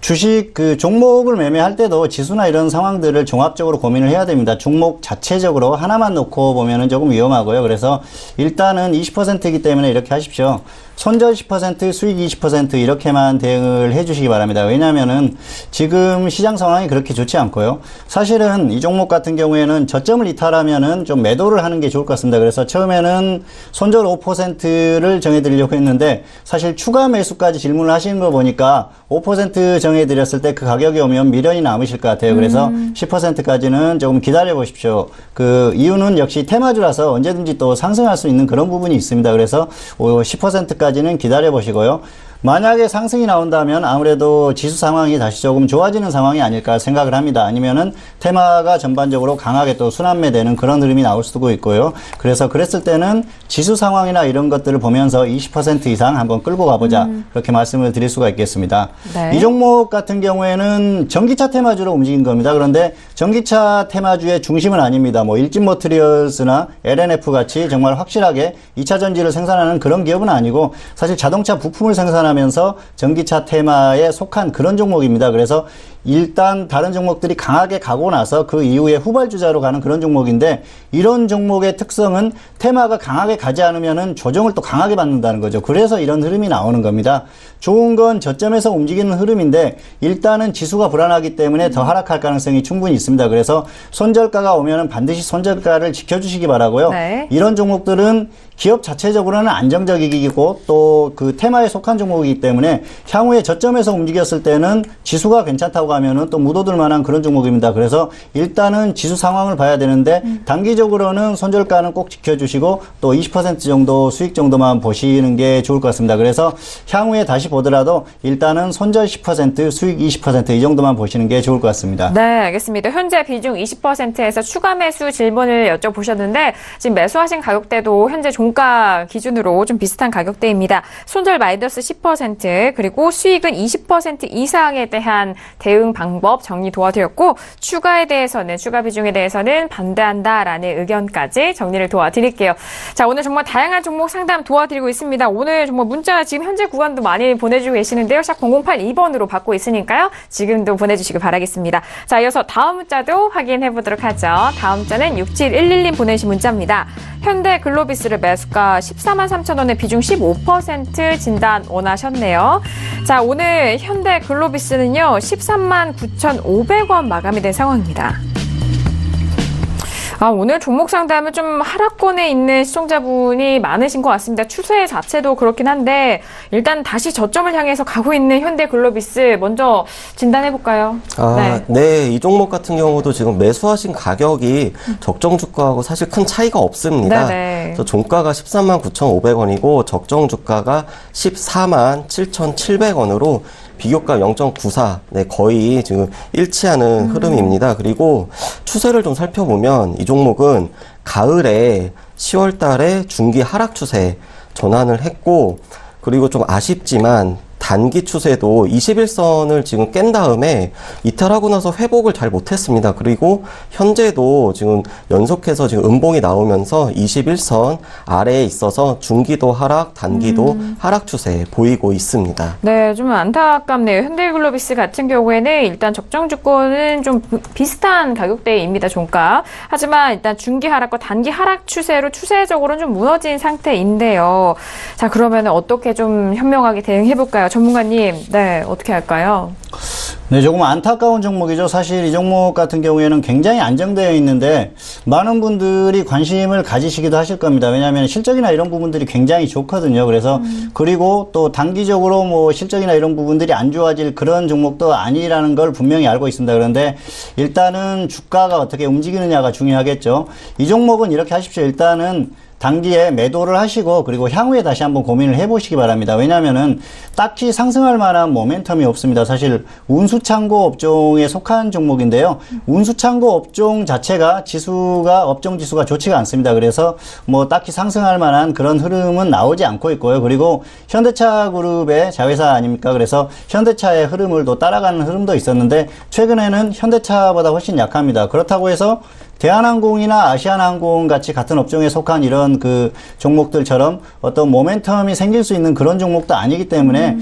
주식 종목을 매매할 때도 지수나 이런 상황들을 종합적으로 고민을 해야 됩니다. 종목 자체적으로 하나만 놓고 보면은 조금 위험하고요. 그래서 일단은 20%이기 때문에 이렇게 하십시오. 손절 10%, 수익 20% 이렇게만 대응을 해주시기 바랍니다. 왜냐하면은 지금 시장 상황이 그렇게 좋지 않고요. 사실은 이 종목 같은 경우에는 저점을 이탈하면은 좀 매도를 하는 게 좋을 것 같습니다. 그래서 처음에는 손절 5%를 정해드리려고 했는데 사실 추가 매수까지 질문을 하시는 거 보니까 5% 정해드렸을 때 그 가격이 오면 미련이 남으실 것 같아요. 그래서 10%까지는 조금 기다려 보십시오. 그 이유는 역시 테마주라서 언제든지 또 상승할 수 있는 그런 부분이 있습니다. 그래서 10%까지는 기다려 보시고요. 만약에 상승이 나온다면 아무래도 지수 상황이 다시 조금 좋아지는 상황이 아닐까 생각을 합니다. 아니면은 테마가 전반적으로 강하게 또 순환매되는 그런 흐름이 나올 수도 있고요. 그래서 그랬을 때는 지수 상황이나 이런 것들을 보면서 20% 이상 한번 끌고 가보자. 그렇게 말씀을 드릴 수가 있겠습니다. 네. 이 종목 같은 경우에는 전기차 테마주로 움직인 겁니다. 그런데 전기차 테마주의 중심은 아닙니다. 뭐 일진머티리얼스나 LNF 같이 정말 확실하게 2차 전지를 생산하는 그런 기업은 아니고 사실 자동차 부품을 생산하면서 전기차 테마에 속한 그런 종목입니다. 그래서 일단 다른 종목들이 강하게 가고 나서 그 이후에 후발주자로 가는 그런 종목인데 이런 종목의 특성은 테마가 강하게 가지 않으면은 조정을 또 강하게 받는다는 거죠. 그래서 이런 흐름이 나오는 겁니다. 좋은 건 저점에서 움직이는 흐름인데 일단은 지수가 불안하기 때문에 더 하락할 가능성이 충분히 있습니다. 그래서 손절가가 오면은 반드시 손절가를 지켜주시기 바라고요. 네. 이런 종목들은 기업 자체적으로는 안정적이고 또 그 테마에 속한 종목이기 때문에 향후에 저점에서 움직였을 때는 지수가 괜찮다고 하면은 또 묻어둘 만한 그런 종목입니다. 그래서 일단은 지수 상황을 봐야 되는데 단기적으로는 손절가는 꼭 지켜주시고 또 20% 정도 수익 정도만 보시는 게 좋을 것 같습니다. 그래서 향후에 다시 보더라도 일단은 손절 10%, 수익 20% 이 정도만 보시는 게 좋을 것 같습니다. 네, 알겠습니다. 현재 비중 20%에서 추가 매수 질문을 여쭤보셨는데 지금 매수하신 가격대도 현재 종가 기준으로 좀 비슷한 가격대입니다. 손절 마이너스 10% 그리고 수익은 20% 이상에 대한 대응 방법 정리 도와드렸고 추가 비중에 대해서는 반대한다라는 의견까지 정리를 도와드릴게요. 자, 오늘 정말 다양한 종목 상담 도와드리고 있습니다. 오늘 정말 문자 지금 현재 구간도 많이 보내주고 계시는데요. 샵 0082번으로 받고 있으니까요. 지금도 보내주시기 바라겠습니다. 자, 이어서 다음 문자도 확인해 보도록 하죠. 다음 문자는 6711님 보내신 문자입니다. 현대 글로비스를 매수가 14만 3천 원에 비중 15% 진단 원하셨네요. 자, 오늘 현대 글로비스는요. 13만 9,500원 마감이 된 상황입니다. 오늘 종목 상담은 좀 하락권에 있는 시청자분이 많으신 것 같습니다. 추세 자체도 그렇긴 한데 일단 다시 저점을 향해서 가고 있는 현대 글로비스 먼저 진단해볼까요? 네, 이 종목 같은 경우도 지금 매수하신 가격이 적정 주가하고 사실 큰 차이가 없습니다. 그래서 종가가 13만 9,500원이고 적정 주가가 14만 7,700원으로 비교가 0.94, 네, 거의 지금 일치하는 흐름입니다. 그리고 추세를 좀 살펴보면 이 종목은 가을에 10월 달에 중기 하락 추세 전환을 했고, 그리고 좀 아쉽지만 단기 추세도 21선을 지금 깬 다음에 이탈하고 나서 회복을 잘 못했습니다. 그리고 현재도 지금 연속해서 지금 음봉이 나오면서 21선 아래에 있어서 중기도 하락, 단기도 하락 추세 보이고 있습니다. 네, 좀 안타깝네요. 현대글로비스 같은 경우에는 일단 적정 주권은 좀 비슷한 가격대입니다, 종가. 하지만 일단 중기 하락과 단기 하락 추세로 추세적으로는 좀 무너진 상태인데요. 자, 그러면 어떻게 좀 현명하게 대응해볼까요? 전문가님, 네, 어떻게 할까요? 네, 조금 안타까운 종목이죠. 사실 이 종목 같은 경우에는 굉장히 안정되어 있는데 많은 분들이 관심을 가지시기도 하실 겁니다. 왜냐하면 실적이나 이런 부분들이 굉장히 좋거든요. 그래서 그리고 또 단기적으로 뭐 실적이나 이런 부분들이 안 좋아질 그런 종목도 아니라는 걸 분명히 알고 있습니다. 그런데 일단은 주가가 어떻게 움직이느냐가 중요하겠죠. 이 종목은 이렇게 하십시오. 일단은 단기에 매도를 하시고 그리고 향후에 다시 한번 고민을 해보시기 바랍니다. 왜냐하면은 딱히 상승할 만한 모멘텀이 없습니다. 사실 운수창고 업종에 속한 종목인데요. 운수창고 업종 자체가 업종 지수가 좋지가 않습니다. 그래서 뭐 딱히 상승할 만한 그런 흐름은 나오지 않고 있고요. 그리고 현대차 그룹의 자회사 아닙니까? 그래서 현대차의 흐름을 또 따라가는 흐름도 있었는데 최근에는 현대차보다 훨씬 약합니다. 그렇다고 해서 대한항공이나 아시아나항공 같이 같은 업종에 속한 이런 그 종목들처럼 어떤 모멘텀이 생길 수 있는 그런 종목도 아니기 때문에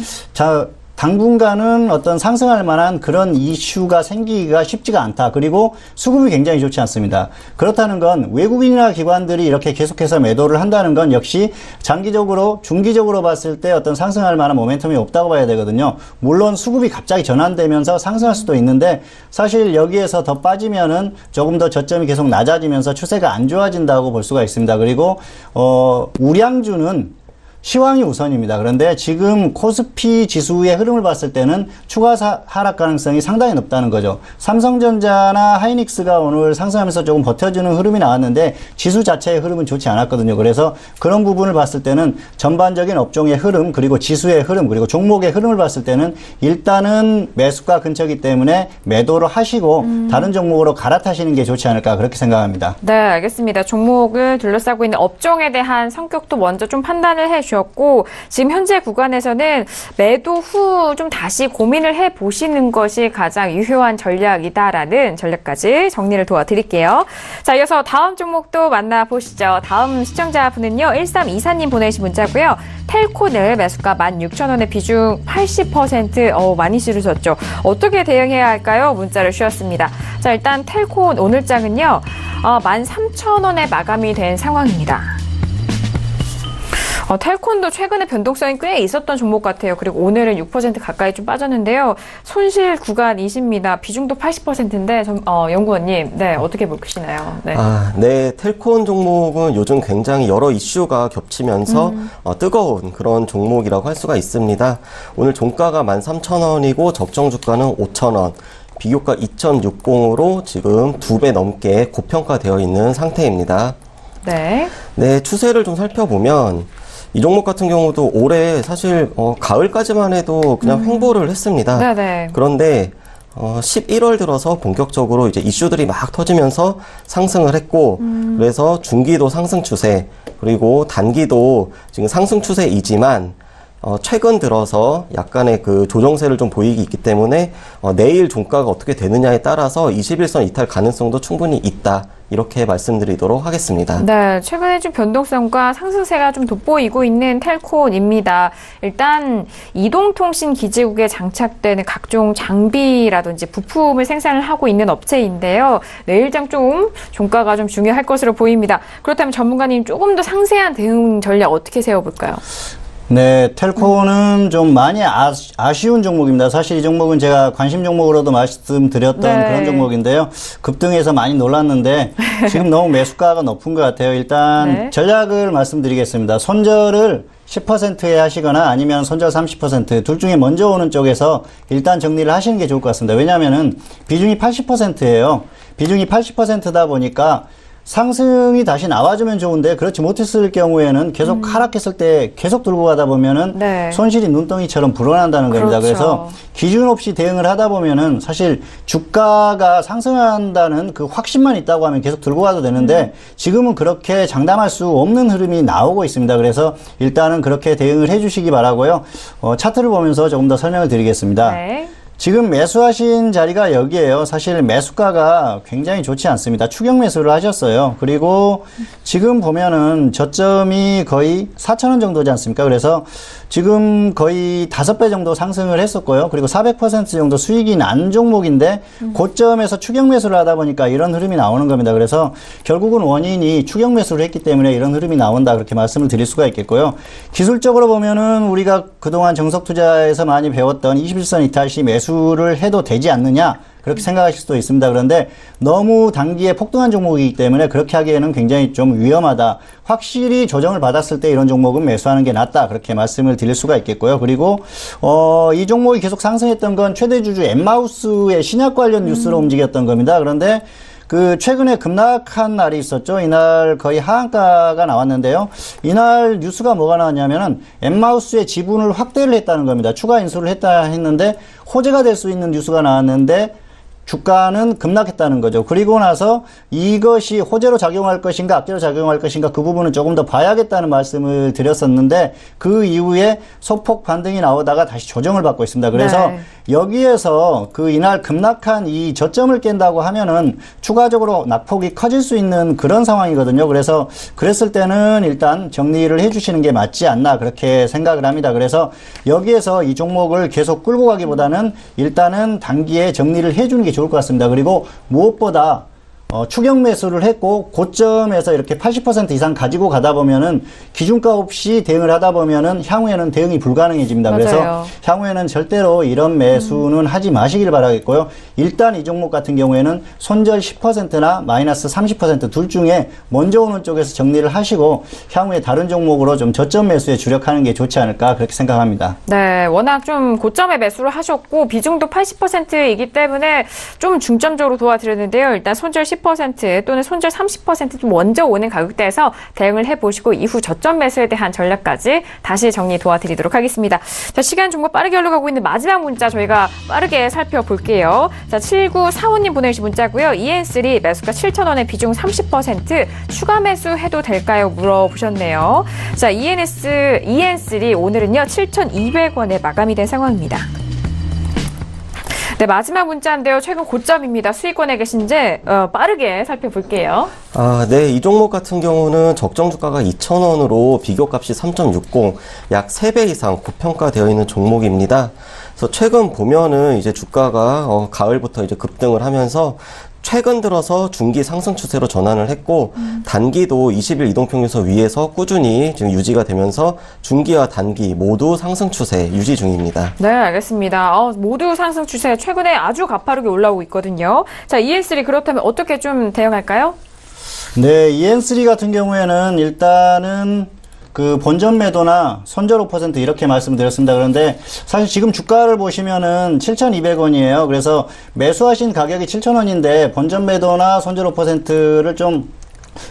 당분간은 어떤 상승할 만한 그런 이슈가 생기기가 쉽지가 않다. 그리고 수급이 굉장히 좋지 않습니다. 그렇다는 건 외국인이나 기관들이 이렇게 계속해서 매도를 한다는 건 역시 장기적으로, 중기적으로 봤을 때 어떤 상승할 만한 모멘텀이 없다고 봐야 되거든요. 물론 수급이 갑자기 전환되면서 상승할 수도 있는데 사실 여기에서 더 빠지면은 조금 더 저점이 계속 낮아지면서 추세가 안 좋아진다고 볼 수가 있습니다. 그리고 우량주는 시황이 우선입니다. 그런데 지금 코스피 지수의 흐름을 봤을 때는 추가 하락 가능성이 상당히 높다는 거죠. 삼성전자나 하이닉스가 오늘 상승하면서 조금 버텨주는 흐름이 나왔는데 지수 자체의 흐름은 좋지 않았거든요. 그래서 그런 부분을 봤을 때는 전반적인 업종의 흐름, 그리고 지수의 흐름, 그리고 종목의 흐름을 봤을 때는 일단은 매수가 근처이기 때문에 매도를 하시고 다른 종목으로 갈아타시는 게 좋지 않을까 그렇게 생각합니다. 네, 알겠습니다. 종목을 둘러싸고 있는 업종에 대한 성격도 먼저 좀 판단을 해주셨고 지금 현재 구간에서는 매도 후 좀 다시 고민을 해보시는 것이 가장 유효한 전략이다라는 전략까지 정리를 도와드릴게요. 자, 이어서 다음 종목도 만나보시죠. 다음 시청자분은요. 1324님 보내신 문자고요. 텔콘을 매수가 16,000원에 비중 80% 많이 실으셨죠. 어떻게 대응해야 할까요? 문자를 주셨습니다. 자, 일단 텔콘 오늘장은요. 13,000원에 마감이 된 상황입니다. 텔콘도 최근에 변동성이 꽤 있었던 종목 같아요. 그리고 오늘은 6% 가까이 좀 빠졌는데요. 손실 구간이십니다. 비중도 80%인데 연구원님, 네, 어떻게 보시나요? 네. 네, 텔콘 종목은 요즘 굉장히 여러 이슈가 겹치면서 뜨거운 그런 종목이라고 할 수가 있습니다. 오늘 종가가 13,000원이고 적정 주가는 5,000원. 비교가 2,060으로 지금 2배 넘게 고평가되어 있는 상태입니다. 네. 네, 추세를 좀 살펴보면 이 종목 같은 경우도 올해 사실 가을까지만 해도 그냥 횡보를 했습니다. 네네. 그런데 11월 들어서 본격적으로 이제 이슈들이 막 터지면서 상승을 했고 그래서 중기도 상승 추세 그리고 단기도 지금 상승 추세이지만 최근 들어서 약간의 그 조정세를 좀 보이기 있기 때문에 내일 종가가 어떻게 되느냐에 따라서 21선 이탈 가능성도 충분히 있다. 이렇게 말씀드리도록 하겠습니다. 네, 최근에 좀 변동성과 상승세가 좀 돋보이고 있는 텔콘입니다. 일단 이동통신 기지국에 장착되는 각종 장비라든지 부품을 생산을 하고 있는 업체인데요. 내일장 좀 종가가 좀 중요할 것으로 보입니다. 그렇다면 전문가님 조금 더 상세한 대응 전략 어떻게 세워볼까요? 네, 텔콘은 좀 많이 아쉬운 종목입니다. 사실 이 종목은 제가 관심 종목으로도 말씀드렸던 네. 그런 종목인데요. 급등해서 많이 놀랐는데 지금 너무 매수가가 높은 것 같아요. 일단 네. 전략을 말씀드리겠습니다. 손절을 10%에 하시거나 아니면 손절 30% 둘 중에 먼저 오는 쪽에서 일단 정리를 하시는 게 좋을 것 같습니다. 왜냐하면은 비중이 80%예요. 비중이 80%다 보니까 상승이 다시 나와주면 좋은데 그렇지 못했을 경우에는 계속 하락했을 때 계속 들고 가다 보면은 네. 손실이 눈덩이처럼 불어난다는 겁니다. 그렇죠. 그래서 기준 없이 대응을 하다 보면은 사실 주가가 상승한다는 그 확신만 있다고 하면 계속 들고 가도 되는데 지금은 그렇게 장담할 수 없는 흐름이 나오고 있습니다. 그래서 일단은 그렇게 대응을 해주시기 바라고요. 차트를 보면서 조금 더 설명을 드리겠습니다. 네. 지금 매수하신 자리가 여기에요. 사실 매수가가 굉장히 좋지 않습니다. 추격 매수를 하셨어요. 그리고 지금 보면은 저점이 거의 4,000원 정도지 않습니까? 그래서 지금 거의 5배 정도 상승을 했었고요. 그리고 400% 정도 수익이 난 종목인데 고점에서 추격 매수를 하다 보니까 이런 흐름이 나오는 겁니다. 그래서 결국은 원인이 추격 매수를 했기 때문에 이런 흐름이 나온다. 그렇게 말씀을 드릴 수가 있겠고요. 기술적으로 보면은 우리가 그동안 정석 투자에서 많이 배웠던 21선 이탈 시 매수를 해도 되지 않느냐. 그렇게 생각하실 수도 있습니다. 그런데 너무 단기에 폭등한 종목이기 때문에 그렇게 하기에는 굉장히 좀 위험하다. 확실히 조정을 받았을 때 이런 종목은 매수하는 게 낫다. 그렇게 말씀을 드릴 수가 있겠고요. 그리고 이 종목이 계속 상승했던 건 최대 주주 엠마우스의 신약 관련 뉴스로 움직였던 겁니다. 그런데 그 최근에 급락한 날이 있었죠. 이날 거의 하한가가 나왔는데요. 이날 뉴스가 뭐가 나왔냐면은 엠마우스의 지분을 확대를 했다는 겁니다. 추가 인수를 했다 했는데 호재가 될 수 있는 뉴스가 나왔는데 주가는 급락했다는 거죠. 그리고 나서 이것이 호재로 작용할 것인가 악재로 작용할 것인가 그 부분은 조금 더 봐야겠다는 말씀을 드렸었는데 그 이후에 소폭 반등이 나오다가 다시 조정을 받고 있습니다. 그래서 네. 여기에서 그 이날 급락한 이 저점을 깬다고 하면은 추가적으로 낙폭이 커질 수 있는 그런 상황이거든요. 그래서 그랬을 때는 일단 정리를 해주시는 게 맞지 않나 그렇게 생각을 합니다. 그래서 여기에서 이 종목을 계속 끌고 가기보다는 일단은 단기에 정리를 해주는 게 좋을 것 같습니다. 그리고 무엇보다 추격 매수를 했고 고점에서 이렇게 80% 이상 가지고 가다 보면은 기준가 없이 대응을 하다 보면은 향후에는 대응이 불가능해집니다. 맞아요. 그래서 향후에는 절대로 이런 매수는 하지 마시길 바라겠고요. 일단 이 종목 같은 경우에는 손절 10%나 마이너스 30% 둘 중에 먼저 오는 쪽에서 정리를 하시고 향후에 다른 종목으로 좀 저점 매수에 주력하는 게 좋지 않을까 그렇게 생각합니다. 네, 워낙 좀 고점에 매수를 하셨고 비중도 80%이기 때문에 좀 중점적으로 도와드렸는데요. 일단 손절 10% 또는 손절 30% 좀 먼저 오는 가격대에서 대응을 해보시고 이후 저점 매수에 대한 전략까지 다시 정리 도와드리도록 하겠습니다. 자, 시간 정말 빠르게 흘러가고 있는 마지막 문자 저희가 빠르게 살펴볼게요. 자, 7945님 보내주신 문자고요. EN3 매수가 7,000원에 비중 30% 추가 매수해도 될까요? 물어보셨네요. 자, EN3 오늘은요 7,200원에 마감이 된 상황입니다. 네, 마지막 문자인데요. 최근 고점입니다. 수익권에 계신지 빠르게 살펴볼게요. 네. 이 종목 같은 경우는 적정 주가가 2,000원으로 비교값이 3.60, 약 3배 이상 고평가되어 있는 종목입니다. 그래서 최근 보면은 이제 주가가 가을부터 이제 급등을 하면서 최근 들어서 중기 상승 추세로 전환을 했고 단기도 20일 이동평균선 위에서 꾸준히 지금 유지가 되면서 중기와 단기 모두 상승 추세 유지 중입니다. 네, 알겠습니다. 모두 상승 추세 최근에 아주 가파르게 올라오고 있거든요. 자, EN3 그렇다면 어떻게 좀 대응할까요? 네, EN3 같은 경우에는 일단은 그 본전 매도나 손절 5% 이렇게 말씀드렸습니다. 그런데 사실 지금 주가를 보시면은 7,200원이에요. 그래서 매수하신 가격이 7,000원인데 본전 매도나 손절 5%를 좀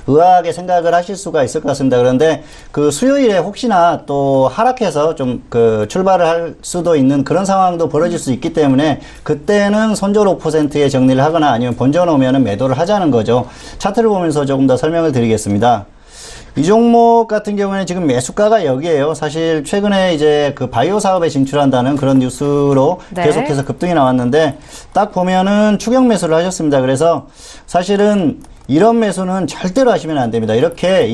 의아하게 생각을 하실 수가 있을 것 같습니다. 그런데 그 수요일에 혹시나 또 하락해서 좀 그 출발을 할 수도 있는 그런 상황도 벌어질 수 있기 때문에 그때는 손절 5%에 정리를 하거나 아니면 본전 오면은 매도를 하자는 거죠. 차트를 보면서 조금 더 설명을 드리겠습니다. 이 종목 같은 경우에는 지금 매수가가 여기에요. 사실 최근에 이제 그 바이오 사업에 진출한다는 그런 뉴스로 네. 계속해서 급등이 나왔는데 딱 보면은 추격 매수를 하셨습니다. 그래서 사실은 이런 매수는 절대로 하시면 안 됩니다. 이렇게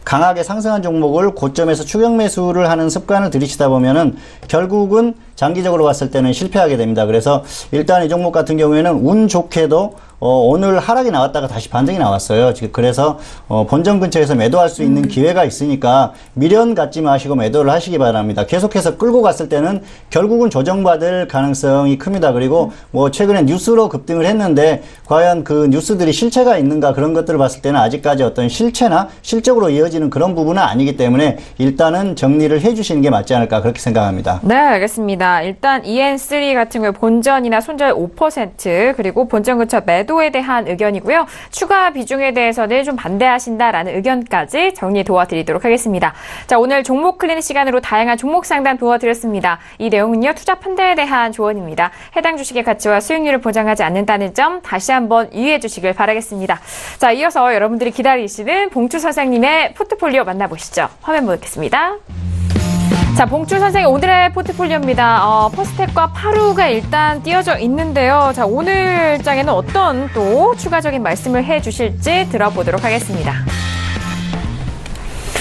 강하게 상승한 종목을 고점에서 추격 매수를 하는 습관을 들이시다 보면은 결국은 장기적으로 봤을 때는 실패하게 됩니다. 그래서 일단 이 종목 같은 경우에는 운 좋게도 오늘 하락이 나왔다가 다시 반등이 나왔어요. 그래서 본전 근처에서 매도할 수 있는 기회가 있으니까 미련 갖지 마시고 매도를 하시기 바랍니다. 계속해서 끌고 갔을 때는 결국은 조정받을 가능성이 큽니다. 그리고 뭐 최근에 뉴스로 급등을 했는데 과연 그 뉴스들이 실체가 있는가 그런 것들을 봤을 때는 아직까지 어떤 실체나 실적으로 이어지는 그런 부분은 아니기 때문에 일단은 정리를 해주시는 게 맞지 않을까 그렇게 생각합니다. 네, 알겠습니다. 일단 EN3 같은 경우 본전이나 손절 5% 그리고 본전 근처 매도에 대한 의견이고요. 추가 비중에 대해서는 좀 반대하신다라는 의견까지 정리 도와드리도록 하겠습니다. 자, 오늘 종목 클리닉 시간으로 다양한 종목 상담 도와드렸습니다. 이 내용은요, 투자 판단에 대한 조언입니다. 해당 주식의 가치와 수익률을 보장하지 않는다는 점 다시 한번 유의해 주시길 바라겠습니다. 자, 이어서 여러분들이 기다리시는 봉추 선생님의 포트폴리오 만나보시죠. 화면 보겠습니다. 자, 봉추 선생님 오늘의 포트폴리오입니다. 퍼스텍과 파루가 일단 띄어져 있는데요. 자, 오늘 장에는 어떤 또 추가적인 말씀을 해주실지 들어보도록 하겠습니다.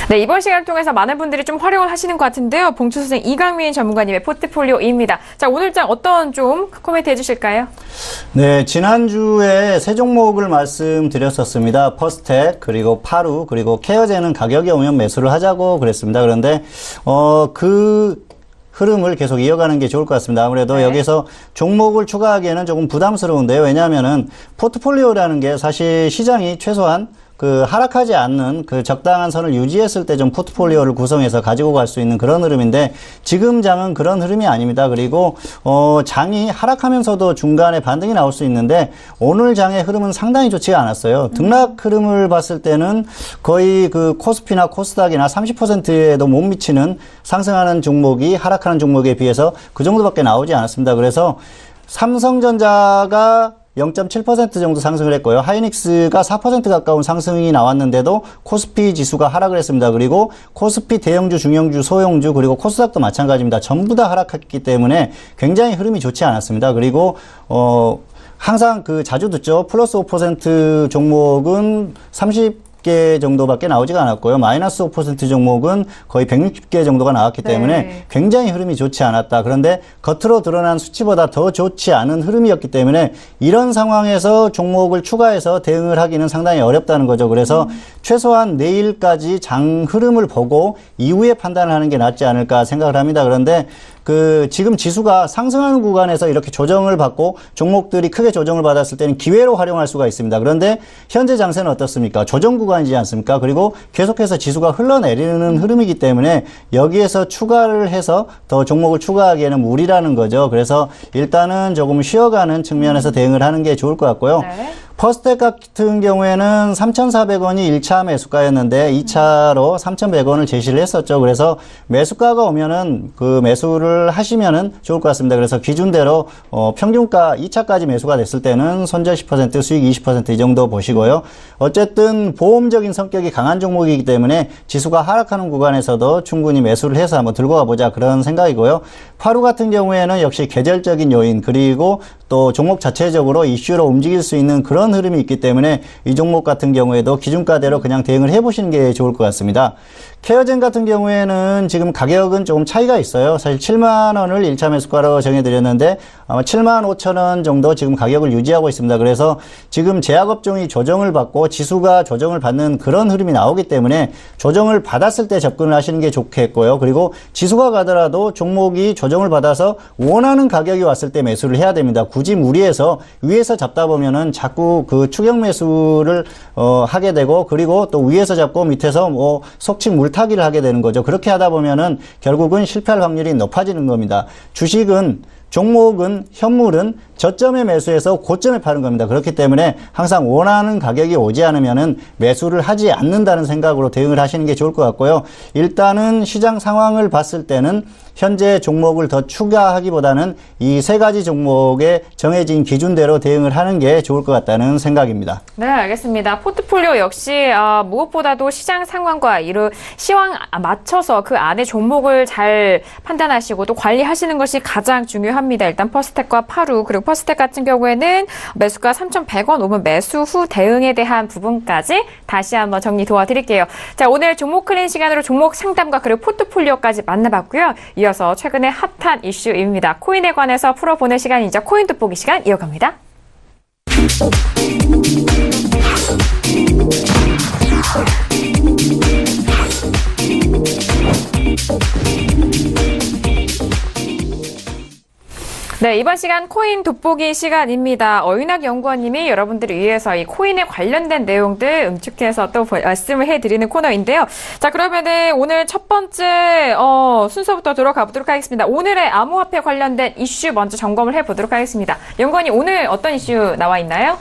네, 이번 시간을 통해서 많은 분들이 좀 활용을 하시는 것 같은데요. 봉추 선생 이강민 전문가님의 포트폴리오입니다. 자, 오늘 장 어떤 좀 코멘트 해주실까요? 네, 지난주에 세 종목을 말씀드렸었습니다. 퍼스텍, 그리고 파루, 그리고 케어제는 가격이 오면 매수를 하자고 그랬습니다. 그런데 그 흐름을 계속 이어가는 게 좋을 것 같습니다. 아무래도 네. 여기서 종목을 추가하기에는 조금 부담스러운데요. 왜냐하면은 포트폴리오라는 게 사실 시장이 최소한 그 하락하지 않는 그 적당한 선을 유지했을 때 좀 포트폴리오를 구성해서 가지고 갈 수 있는 그런 흐름인데 지금 장은 그런 흐름이 아닙니다. 그리고 장이 하락하면서도 중간에 반등이 나올 수 있는데 오늘 장의 흐름은 상당히 좋지가 않았어요. 등락 흐름을 봤을 때는 거의 그 코스피나 코스닥이나 30%에도 못 미치는 상승하는 종목이 하락하는 종목에 비해서 그 정도밖에 나오지 않았습니다. 그래서 삼성전자가 0.7% 정도 상승을 했고요. 하이닉스가 4% 가까운 상승이 나왔는데도 코스피 지수가 하락을 했습니다. 그리고 코스피 대형주, 중형주, 소형주 그리고 코스닥도 마찬가지입니다. 전부 다 하락했기 때문에 굉장히 흐름이 좋지 않았습니다. 그리고 항상 그 자주 듣죠. 플러스 5% 종목은 30개 정도밖에 나오지가 않았고요. 마이너스 5% 종목은 거의 160개 정도가 나왔기 때문에 굉장히 흐름이 좋지 않았다. 그런데 겉으로 드러난 수치보다 더 좋지 않은 흐름이었기 때문에 이런 상황에서 종목을 추가해서 대응을 하기는 상당히 어렵다는 거죠. 그래서 최소한 내일까지 장 흐름을 보고 이후에 판단을 하는 게 낫지 않을까 생각을 합니다. 그런데 지금 지수가 상승하는 구간에서 이렇게 조정을 받고 종목들이 크게 조정을 받았을 때는 기회로 활용할 수가 있습니다. 그런데 현재 장세는 어떻습니까? 조정 구간이지 않습니까? 그리고 계속해서 지수가 흘러내리는 흐름이기 때문에 여기에서 추가를 해서 더 종목을 추가하기에는 무리라는 거죠. 그래서 일단은 조금 쉬어가는 측면에서 대응을 하는 게 좋을 것 같고요. 네. 퍼스텍 같은 경우에는 3,400원이 1차 매수가였는데 2차로 3,100원을 제시를 했었죠. 그래서 매수가가 오면은 그 매수를 하시면은 좋을 것 같습니다. 그래서 기준대로 평균가 2차까지 매수가 됐을 때는 손절 10%, 수익 20% 이 정도 보시고요. 어쨌든 보험적인 성격이 강한 종목이기 때문에 지수가 하락하는 구간에서도 충분히 매수를 해서 한번 들고 가보자 그런 생각이고요. 파루 같은 경우에는 역시 계절적인 요인 그리고 또 종목 자체적으로 이슈로 움직일 수 있는 그런 흐름이 있기 때문에 이 종목 같은 경우에도 기준가대로 그냥 대응을 해보시는 게 좋을 것 같습니다. 케어젠 같은 경우에는 지금 가격은 조금 차이가 있어요. 사실 7만 원을 1차 매수가로 정해드렸는데 아마 7만 5천 원 정도 지금 가격을 유지하고 있습니다. 그래서 지금 제약업종이 조정을 받고 지수가 조정을 받는 그런 흐름이 나오기 때문에 조정을 받았을 때 접근을 하시는 게 좋겠고요. 그리고 지수가 가더라도 종목이 조정을 받아서 원하는 가격이 왔을 때 매수를 해야 됩니다. 굳이 무리해서 위에서 잡다 보면은 자꾸 그 추격 매수를 하게 되고 그리고 또 위에서 잡고 밑에서 속칭 물타기를 하게 되는 거죠. 그렇게 하다 보면은 결국은 실패할 확률이 높아지는 겁니다. 주식은 종목은 현물은 저점에 매수해서 고점에 파는 겁니다. 그렇기 때문에 항상 원하는 가격이 오지 않으면은 매수를 하지 않는다는 생각으로 대응을 하시는 게 좋을 것 같고요. 일단은 시장 상황을 봤을 때는 현재 종목을 더 추가하기보다는 이 세 가지 종목에 정해진 기준대로 대응을 하는 게 좋을 것 같다는 생각입니다. 네, 알겠습니다. 포트폴리오 역시 무엇보다도 시장 상황과 시황 맞춰서 그 안에 종목을 잘 판단하시고 또 관리하시는 것이 가장 중요합니다. 일단 퍼스텍과 파루 그리고 퍼스텍 같은 경우에는 매수가 3,100원 오면 매수 후 대응에 대한 부분까지 다시 한번 정리 도와드릴게요. 자, 오늘 종목 클린 시간으로 종목 상담과 그리고 포트폴리오까지 만나봤고요. 이어서 최근에 핫한 이슈입니다. 코인에 관해서 풀어보는 시간이죠. 코인 돋보기 시간 이어갑니다. 네, 이번 시간 코인 돋보기 시간입니다. 어윤학 연구원님이 여러분들을 위해서 이 코인에 관련된 내용들 응축해서 또 말씀을 해드리는 코너인데요. 자, 그러면은 오늘 첫 번째 순서부터 들어가 보도록 하겠습니다. 오늘의 암호화폐 관련된 이슈 먼저 점검을 해보도록 하겠습니다. 연구원님, 오늘 어떤 이슈 나와 있나요?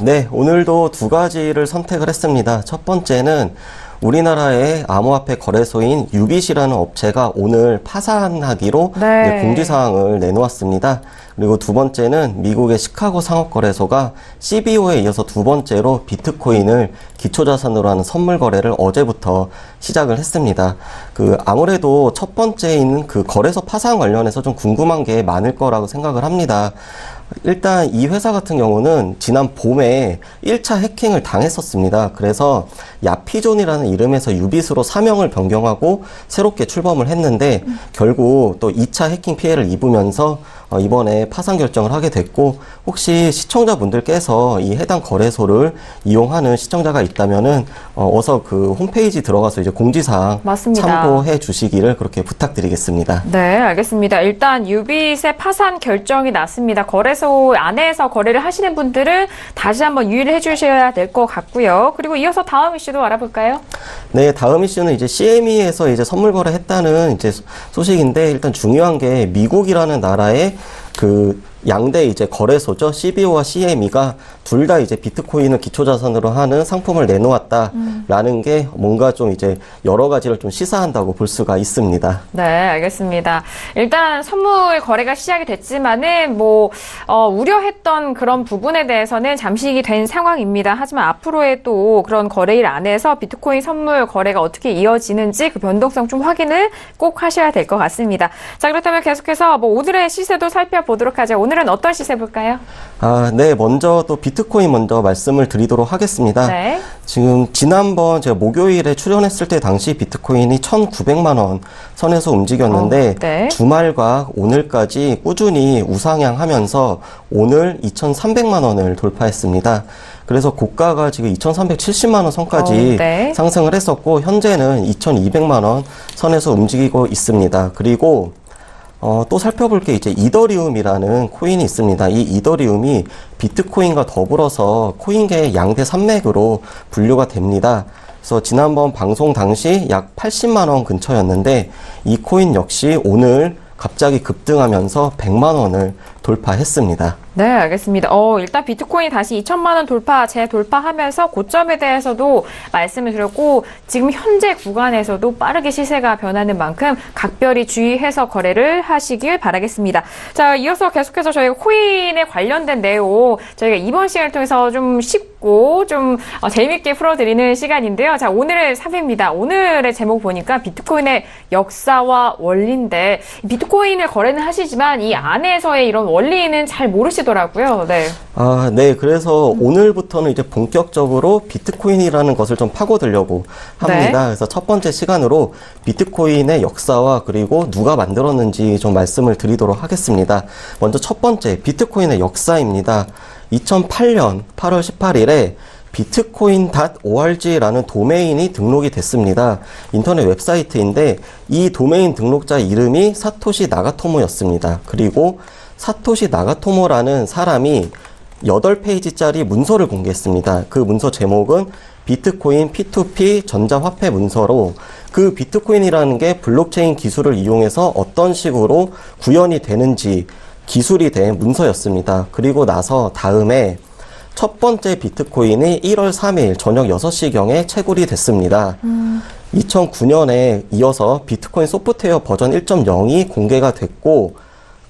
네. 오늘도 두 가지를 선택을 했습니다. 첫 번째는 우리나라의 암호화폐 거래소인 유빗이라는 업체가 오늘 파산하기로 공지사항을 내놓았습니다. 그리고 두 번째는 미국의 시카고 상업거래소가 CBO에 이어서 두 번째로 비트코인을 기초자산으로 하는 선물 거래를 어제부터 시작을 했습니다. 아무래도 첫 번째인 그 거래소 파산 관련해서 좀 궁금한 게 많을 거라고 생각을 합니다. 일단 이 회사 같은 경우는 지난 봄에 1차 해킹을 당했었습니다. 그래서 야피존이라는 이름에서 유빗으로 사명을 변경하고 새롭게 출범을 했는데 결국 또 2차 해킹 피해를 입으면서 이번에 파산 결정을 하게 됐고, 혹시 시청자분들께서 이 해당 거래소를 이용하는 시청자가 있다면은 어서 그 홈페이지 들어가서 이제 공지사항 맞습니다. 참고해 주시기를 그렇게 부탁드리겠습니다. 네, 알겠습니다. 일단 유빗의 파산 결정이 났습니다. 거래소 안에서 거래를 하시는 분들은 다시 한번 유의를 해주셔야 될 것 같고요. 그리고 이어서 다음 이슈도 알아볼까요? 네, 다음 이슈는 이제 CME에서 이제 선물 거래했다는 이제 소식인데, 일단 중요한 게 미국이라는 나라의 그 양대 이제 거래소죠. CBO와 CME가 둘 다 이제 비트코인을 기초자산으로 하는 상품을 내놓았다라는 게 뭔가 좀 이제 여러 가지를 좀 시사한다고 볼 수가 있습니다. 네, 알겠습니다. 일단 선물 거래가 시작이 됐지만은 우려했던 그런 부분에 대해서는 잠식이 된 상황입니다. 하지만 앞으로의 또 그런 거래일 안에서 비트코인 선물 거래가 어떻게 이어지는지 그 변동성 좀 확인을 꼭 하셔야 될 것 같습니다. 자, 그렇다면 계속해서 오늘의 시세도 살펴보도록 하죠. 오늘은 어떤 시세 볼까요? 네, 먼저 또 비트코인 먼저 말씀을 드리도록 하겠습니다. 네. 지금 지난번 제가 목요일에 출연했을 때 당시 비트코인이 1,900만 원 선에서 움직였는데 네. 주말과 오늘까지 꾸준히 우상향하면서 오늘 2,300만 원을 돌파했습니다. 그래서 고가가 지금 2,370만 원 선까지 네. 상승을 했었고, 현재는 2,200만 원 선에서 움직이고 있습니다. 그리고 또 살펴볼 게 이제 이더리움이라는 코인이 있습니다. 이 이더리움이 비트코인과 더불어서 코인계의 양대 산맥으로 분류가 됩니다. 그래서 지난번 방송 당시 약 80만 원 근처였는데, 이 코인 역시 오늘 갑자기 급등하면서 100만 원을 돌파했습니다. 네, 알겠습니다. 일단 비트코인이 다시 2천만 원 재돌파하면서 고점에 대해서도 말씀을 드렸고, 지금 현재 구간에서도 빠르게 시세가 변하는 만큼 각별히 주의해서 거래를 하시길 바라겠습니다. 자, 이어서 계속해서 저희가 코인에 관련된 내용, 저희가 이번 시간을 통해서 좀 쉽고 좀 재미있게 풀어드리는 시간인데요. 자, 오늘의 3회입니다. 오늘의 제목 보니까 비트코인의 역사와 원리인데, 비트코인을 거래는 하시지만 이 안에서의 이런 원리는 잘 모르시더라고요. 네. 네. 그래서 오늘부터는 이제 본격적으로 비트코인이라는 것을 좀 파고들려고 합니다. 네. 그래서 첫 번째 시간으로 비트코인의 역사와 그리고 누가 만들었는지 좀 말씀을 드리도록 하겠습니다. 먼저 첫 번째, 비트코인의 역사입니다. 2008년 8월 18일에 bitcoin.org라는 도메인이 등록이 됐습니다. 인터넷 웹사이트인데, 이 도메인 등록자 이름이 사토시 나가토모였습니다. 그리고 사토시 나가토모라는 사람이 8페이지짜리 문서를 공개했습니다. 그 문서 제목은 비트코인 P2P 전자화폐 문서로, 그 비트코인이라는 게 블록체인 기술을 이용해서 어떤 식으로 구현이 되는지 기술이 된 문서였습니다. 그리고 나서 다음에 첫 번째 비트코인이 1월 3일 저녁 6시경에 채굴이 됐습니다. 2009년에 이어서 비트코인 소프트웨어 버전 1.0이 공개가 됐고,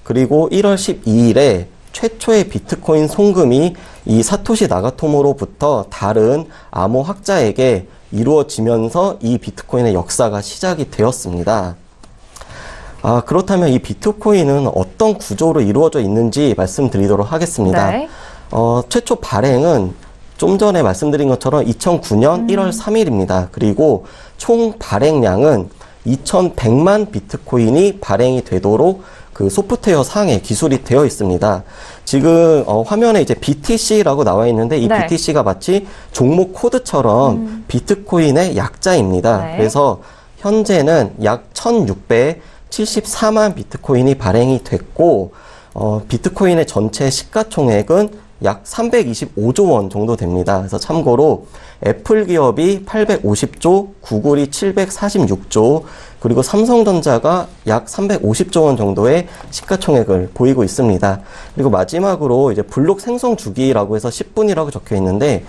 그리고 1월 12일에 최초의 비트코인 송금이 이 사토시 나가토모로부터 다른 암호학자에게 이루어지면서 이 비트코인의 역사가 시작이 되었습니다. 그렇다면 이 비트코인은 어떤 구조로 이루어져 있는지 말씀드리도록 하겠습니다. 네. 최초 발행은 좀 전에 말씀드린 것처럼 2009년 1월 3일입니다. 그리고 총 발행량은 2,100만 비트코인이 발행이 되도록 그 소프트웨어 상에 기술이 되어 있습니다. 지금 화면에 이제 BTC라고 나와 있는데, 이 네. BTC가 마치 종목 코드처럼 비트코인의 약자입니다. 네. 그래서 현재는 약 1,674만 비트코인이 발행이 됐고, 비트코인의 전체 시가총액은 약 325조 원 정도 됩니다. 그래서 참고로 애플 기업이 850조, 구글이 746조, 그리고 삼성전자가 약 350조 원 정도의 시가총액을 보이고 있습니다. 그리고 마지막으로 이제 블록 생성 주기라고 해서 10분이라고 적혀 있는데,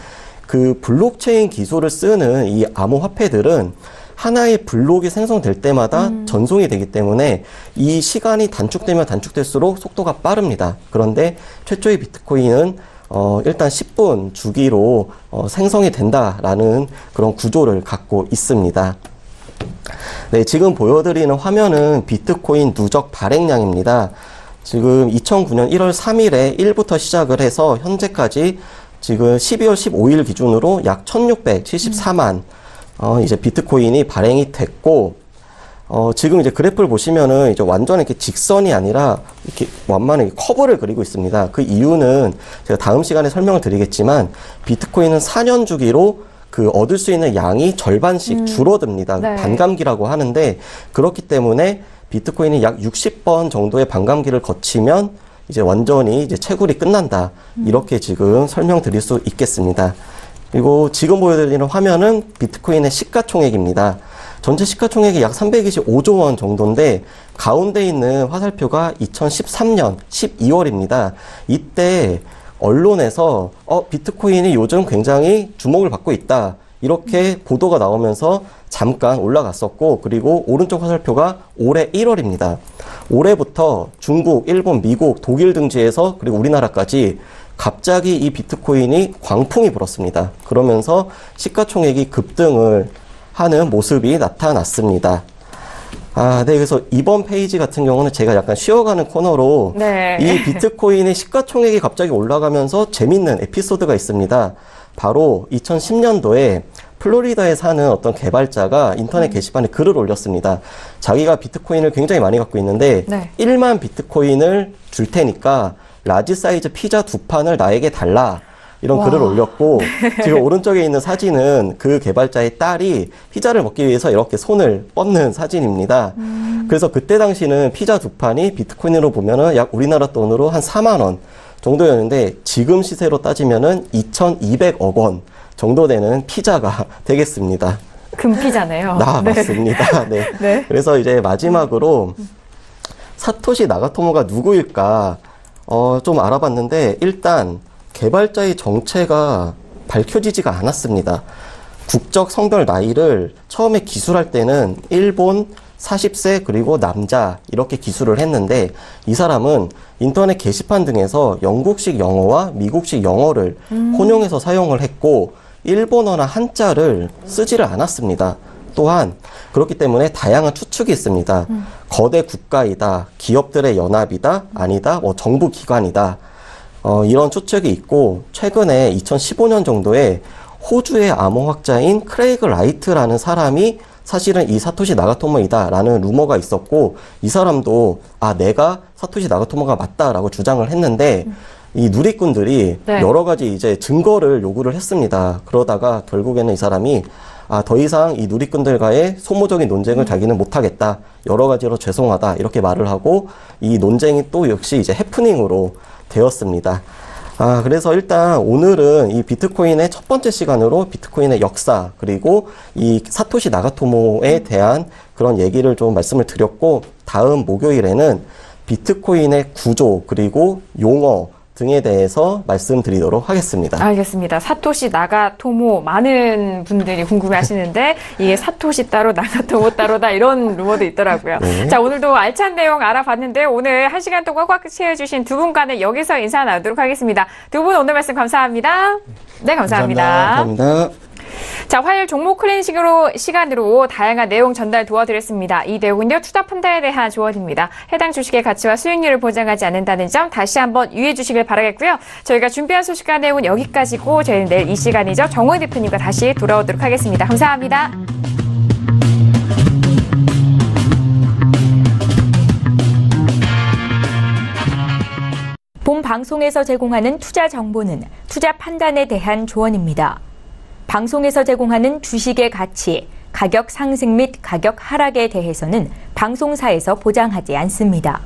그 블록체인 기술을 쓰는 이 암호화폐들은 하나의 블록이 생성될 때마다 전송이 되기 때문에 이 시간이 단축되면 단축될수록 속도가 빠릅니다. 그런데 최초의 비트코인은 일단 10분 주기로 생성이 된다라는 그런 구조를 갖고 있습니다. 네, 지금 보여드리는 화면은 비트코인 누적 발행량입니다. 지금 2009년 1월 3일에 1부터 시작을 해서 현재까지 지금 12월 15일 기준으로 약 1,674만 이제 비트코인이 발행이 됐고, 지금 이제 그래프를 보시면은 이제 완전 이렇게 직선이 아니라 이렇게 완만하게 커브를 그리고 있습니다. 그 이유는 제가 다음 시간에 설명을 드리겠지만 비트코인은 4년 주기로 그 얻을 수 있는 양이 절반씩 줄어듭니다. 네. 반감기라고 하는데 그렇기 때문에 비트코인이 약 60번 정도의 반감기를 거치면 이제 완전히 이제 채굴이 끝난다. 이렇게 지금 설명드릴 수 있겠습니다. 그리고 지금 보여드리는 화면은 비트코인의 시가총액입니다. 전체 시가총액이 약 325조 원 정도인데 가운데 있는 화살표가 2013년 12월입니다. 이때 언론에서 비트코인이 요즘 굉장히 주목을 받고 있다. 이렇게 보도가 나오면서 잠깐 올라갔었고 그리고 오른쪽 화살표가 올해 1월입니다. 올해부터 중국, 일본, 미국, 독일 등지에서 그리고 우리나라까지 갑자기 이 비트코인이 광풍이 불었습니다. 그러면서 시가총액이 급등을 하는 모습이 나타났습니다. 네. 그래서 이번 페이지 같은 경우는 제가 약간 쉬어가는 코너로 네. 이 비트코인의 시가총액이 갑자기 올라가면서 재밌는 에피소드가 있습니다. 바로 2010년도에 플로리다에 사는 어떤 개발자가 인터넷 게시판에 글을 올렸습니다. 자기가 비트코인을 굉장히 많이 갖고 있는데 네. 1만 비트코인을 줄 테니까 라지 사이즈 피자 2판을 나에게 달라. 이런 글을 올렸고 지금 오른쪽에 있는 사진은 그 개발자의 딸이 피자를 먹기 위해서 이렇게 손을 뻗는 사진입니다. 그래서 그때 당시는 피자 2판이 비트코인으로 보면은 약 우리나라 돈으로 한 4만 원 정도였는데 지금 시세로 따지면은 2,200억 원 정도 되는 피자가 되겠습니다. 금피자네요. 네. 맞습니다. 네. 네. 그래서 이제 마지막으로 사토시 나가토모가 누구일까 좀 알아봤는데 일단 개발자의 정체가 밝혀지지가 않았습니다. 국적, 성별, 나이를 처음에 기술할 때는 일본 40세 그리고 남자 이렇게 기술을 했는데 이 사람은 인터넷 게시판 등에서 영국식 영어와 미국식 영어를 혼용해서 사용을 했고 일본어나 한자를 쓰지를 않았습니다. 또한 그렇기 때문에 다양한 추측이 있습니다. 거대 국가이다, 기업들의 연합이다, 아니다, 정부 기관이다. 이런 추측이 있고 최근에 2015년 정도에 호주의 암호학자인 크레이그 라이트라는 사람이 사실은 이 사토시 나가토모이다라는 루머가 있었고 이 사람도 내가 사토시 나가토모가 맞다라고 주장을 했는데 이 누리꾼들이 네. 여러 가지 이제 증거를 요구를 했습니다. 그러다가 결국에는 이 사람이 더 이상 이 누리꾼들과의 소모적인 논쟁을 자기는 못하겠다. 여러 가지로 죄송하다. 이렇게 말을 하고 이 논쟁이 또 역시 이제 해프닝으로 되었습니다. 그래서 일단 오늘은 이 비트코인의 첫 번째 시간으로 비트코인의 역사 그리고 이 사토시 나가토모에 대한 그런 얘기를 좀 말씀을 드렸고 다음 목요일에는 비트코인의 구조 그리고 용어 등에 대해서 말씀드리도록 하겠습니다. 알겠습니다. 사토시 나가토모 많은 분들이 궁금해하시는데 이게 사토시 따로 나가토모 따로다 이런 루머도 있더라고요. 네. 자, 오늘도 알찬 내용 알아봤는데 오늘 1시간 동안 꽉 채워주신 두 분과는 여기서 인사 나누도록 하겠습니다. 두 분 오늘 말씀 감사합니다. 네, 감사합니다. 감사합니다. 자, 화요일 종목 클래식으로 시간으로 다양한 내용 전달 도와드렸습니다. 이 내용은요, 투자 판단에 대한 조언입니다. 해당 주식의 가치와 수익률을 보장하지 않는다는 점 다시 한번 유의해 주시길 바라겠고요. 저희가 준비한 소식과 내용은 여기까지고 저희는 내일 이 시간이죠. 정호희 대표님과 다시 돌아오도록 하겠습니다. 감사합니다. 본 방송에서 제공하는 투자 정보는 투자 판단에 대한 조언입니다. 방송에서 제공하는 주식의 가치, 가격 상승 및 가격 하락에 대해서는 방송사에서 보장하지 않습니다.